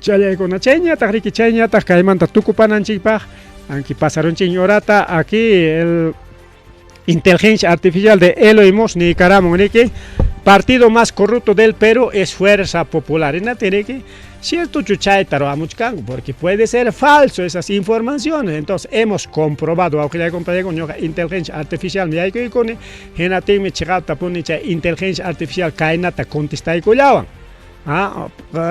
Speaker 1: chale con cheña, tajriki cheña, tajcaimanta tucupanan chipaj, aquí pasaron chiñorata, aquí el inteligencia artificial de Elon Musk ni Caramoniki, partido más corrupto del Perú es Fuerza Popular. En la que cierto chuchaitaro a muchkango, porque puede ser falso esas informaciones. Entonces hemos comprobado, aunque ya compré con inteligencia artificial, me hay que con genatime chigata punicha inteligencia artificial kainata contesta y collaban.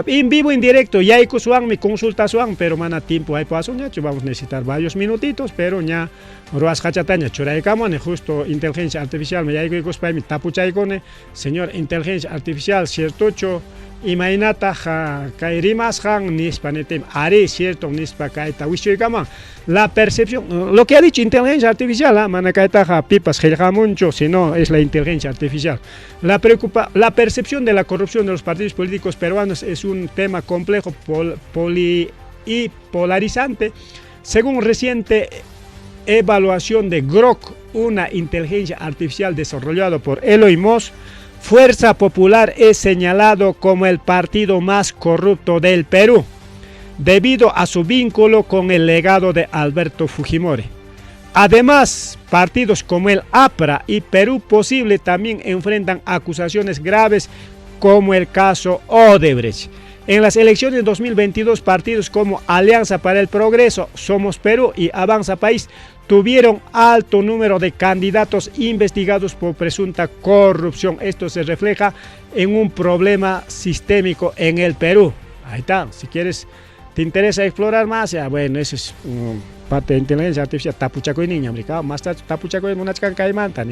Speaker 1: En vivo, en directo, ya hay me consulta suan, pero mana tiempo hay paso, ya vamos a necesitar varios minutitos, pero ya ruas hachataña, churaicamone, justo inteligencia artificial, me hay que mi tapuchaicone, señor inteligencia artificial, cierto, imaynata kay rimashan nispa netem ari cierto nispa kayta wishoykaman la percepción, lo que ha dicho inteligencia artificial, mana kayta pipas mucho, sino es la inteligencia artificial. La percepción de la corrupción de los partidos políticos peruanos es un tema complejo y polarizante. Según reciente evaluación de Grok, una inteligencia artificial desarrollada por Elon Musk, Fuerza Popular es señalado como el partido más corrupto del Perú, debido a su vínculo con el legado de Alberto Fujimori. Además, partidos como el APRA y Perú Posible también enfrentan acusaciones graves, como el caso Odebrecht. En las elecciones de 2022, partidos como Alianza para el Progreso, Somos Perú y Avanza País tuvieron alto número de candidatos investigados por presunta corrupción. Esto se refleja en un problema sistémico en el Perú. Ahí está, si quieres, te interesa explorar más, ya bueno, eso es parte de inteligencia artificial. Tapuchacoy niña, más tarde tapuchacoy monachkan caimanta,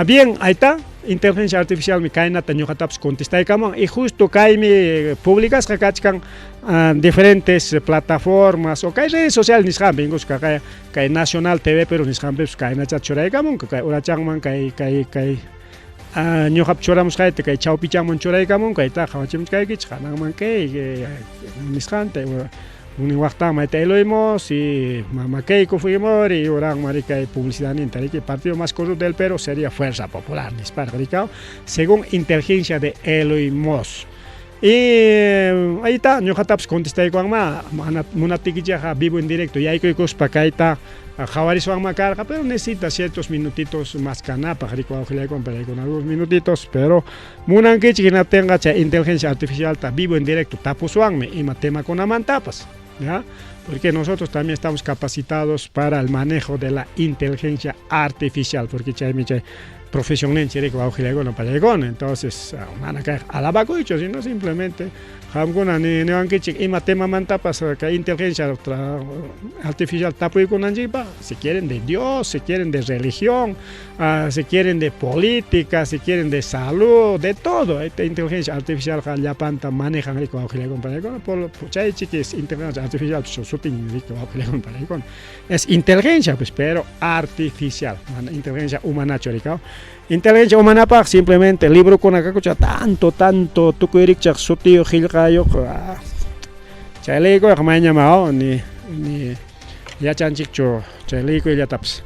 Speaker 1: bien, ahí está, inteligencia artificial mi caina tañoja taps contesta y justo caime públicas que cachcan diferentes plataformas o redes sociales nishan bingos que nacional TV pero nishan pues caina chachoray camon que ora changman que ñohap choramos kaite kay chawpichamon choraykamun kayta hawachim kayki chhanangman kay nisqante uni waqtama teloimos y mama Keiko Fujimori y orang marica publicidad ni que el partido más corrupto del Perú sería Fuerza Popular según inteligencia de Elon Musk. Y ahí está, ñoja taps contesté con monatiquicha vivo en directo y hay que cospa kaita jawaris van macarga, pero necesita ciertos minutitos más canapa, con algunos minutitos, pero munanquichi que no tenga inteligencia artificial ta vivo en directo tapusuanme y matema con amantapas, ¿ya? Porque nosotros también estamos capacitados para el manejo de la inteligencia artificial, porque profesional entonces alabacuicho, sino simplemente hamguna ni tema mantapas que inteligencia artificial si quieren de Dios, si quieren de religión, si quieren de política, si quieren de salud, de todo. Esta inteligencia artificial ya panta manejan por chiquis inteligencia artificial es inteligencia pues, pero artificial, inteligencia humana choricao. Inteligencia humana pa simplemente libro con acá tanto tu kuirichak sutio gilgayo chaleco me llamado ni ya chanchicho chaleco ya taps.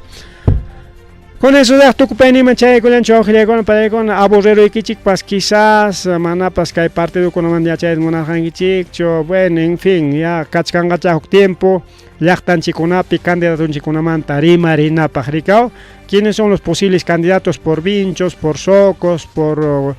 Speaker 1: Con eso ya tu cupeni manchai con ancho gilgayo para con aburrero y kichik pas quizás manapas que hay parte de economía ya chay monajangichik bueno en fin ya kachkan gacha tiempo yachtan chikunapi candidato chikunamanta rina pajaricao. ¿Quiénes son los posibles candidatos por Vinchos, por Socos, por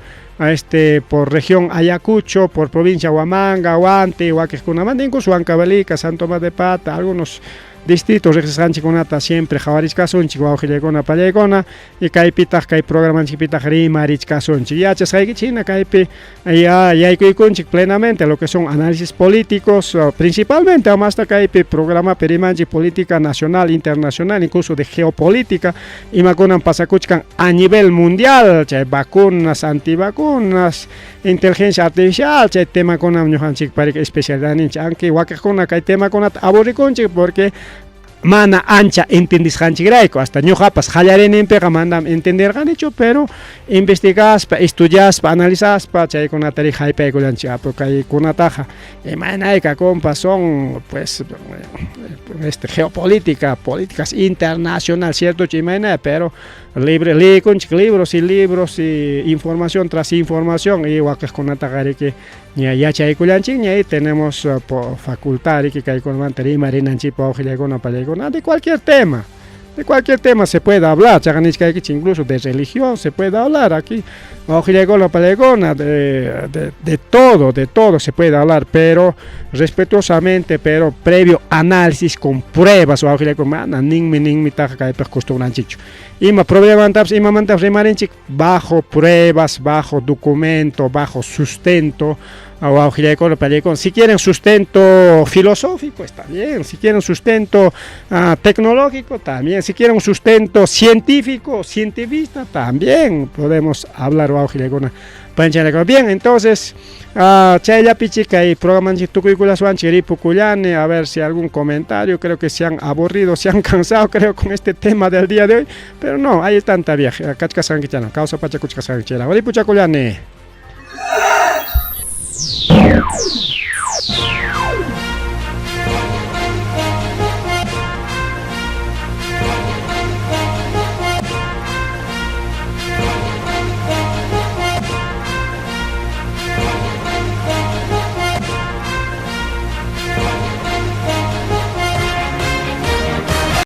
Speaker 1: región Ayacucho, por provincia Huamanga, Huante, Huaquejcunamanta, incluso Huancavelica, San Tomás de Pata, algunos distritos regresan chiconata siempre Javaris Casun, Chihuahua Pallegona y Caipita, Kai programa Chipita Rimarich Casun, Chiachas China, Caipi, ya plenamente lo que son análisis políticos, principalmente además Caipi, programa Perimanchi Política Nacional, Internacional, incluso de geopolítica, y Maconan Pasacuchcan a nivel mundial, vacunas, antivacunas, inteligencia artificial, tema con Amñohanchik para especialidad en Chanki, Huaquejona, Kai tema con Aboriconchik, porque mana ancha entendis hanchigraico hasta ñojapas hallarenen pega mandam entender gancho pero investigas pa estudias pa analizas pa chay con atari hype con ancha porque hay con ataja manaika compa son pues geopolítica políticas internacional cierto chimena pero libros y información tras información y guacas con atagari que ya chay culanching y tenemos facultad y que hay con manteri marina chipa ojilegona palegona de cualquier tema se puede hablar, incluso de religión se puede hablar aquí, de todo se puede hablar, pero respetuosamente, pero previo análisis con pruebas, bajo pruebas, bajo documento, bajo sustento. Si quieren sustento filosófico está bien, si quieren sustento tecnológico también, si quieren sustento científico, cientifista también podemos hablar panchaneko. Bien, entonces, chayla pichica y programa tucuicula suanchiri puculane, a ver si algún comentario, creo que se han aburrido, se han cansado, creo, con este tema del día de hoy, pero no, hay tanta viaje, cachcasanquichana, causa pachacuchcasanquichera, ori puchaculane.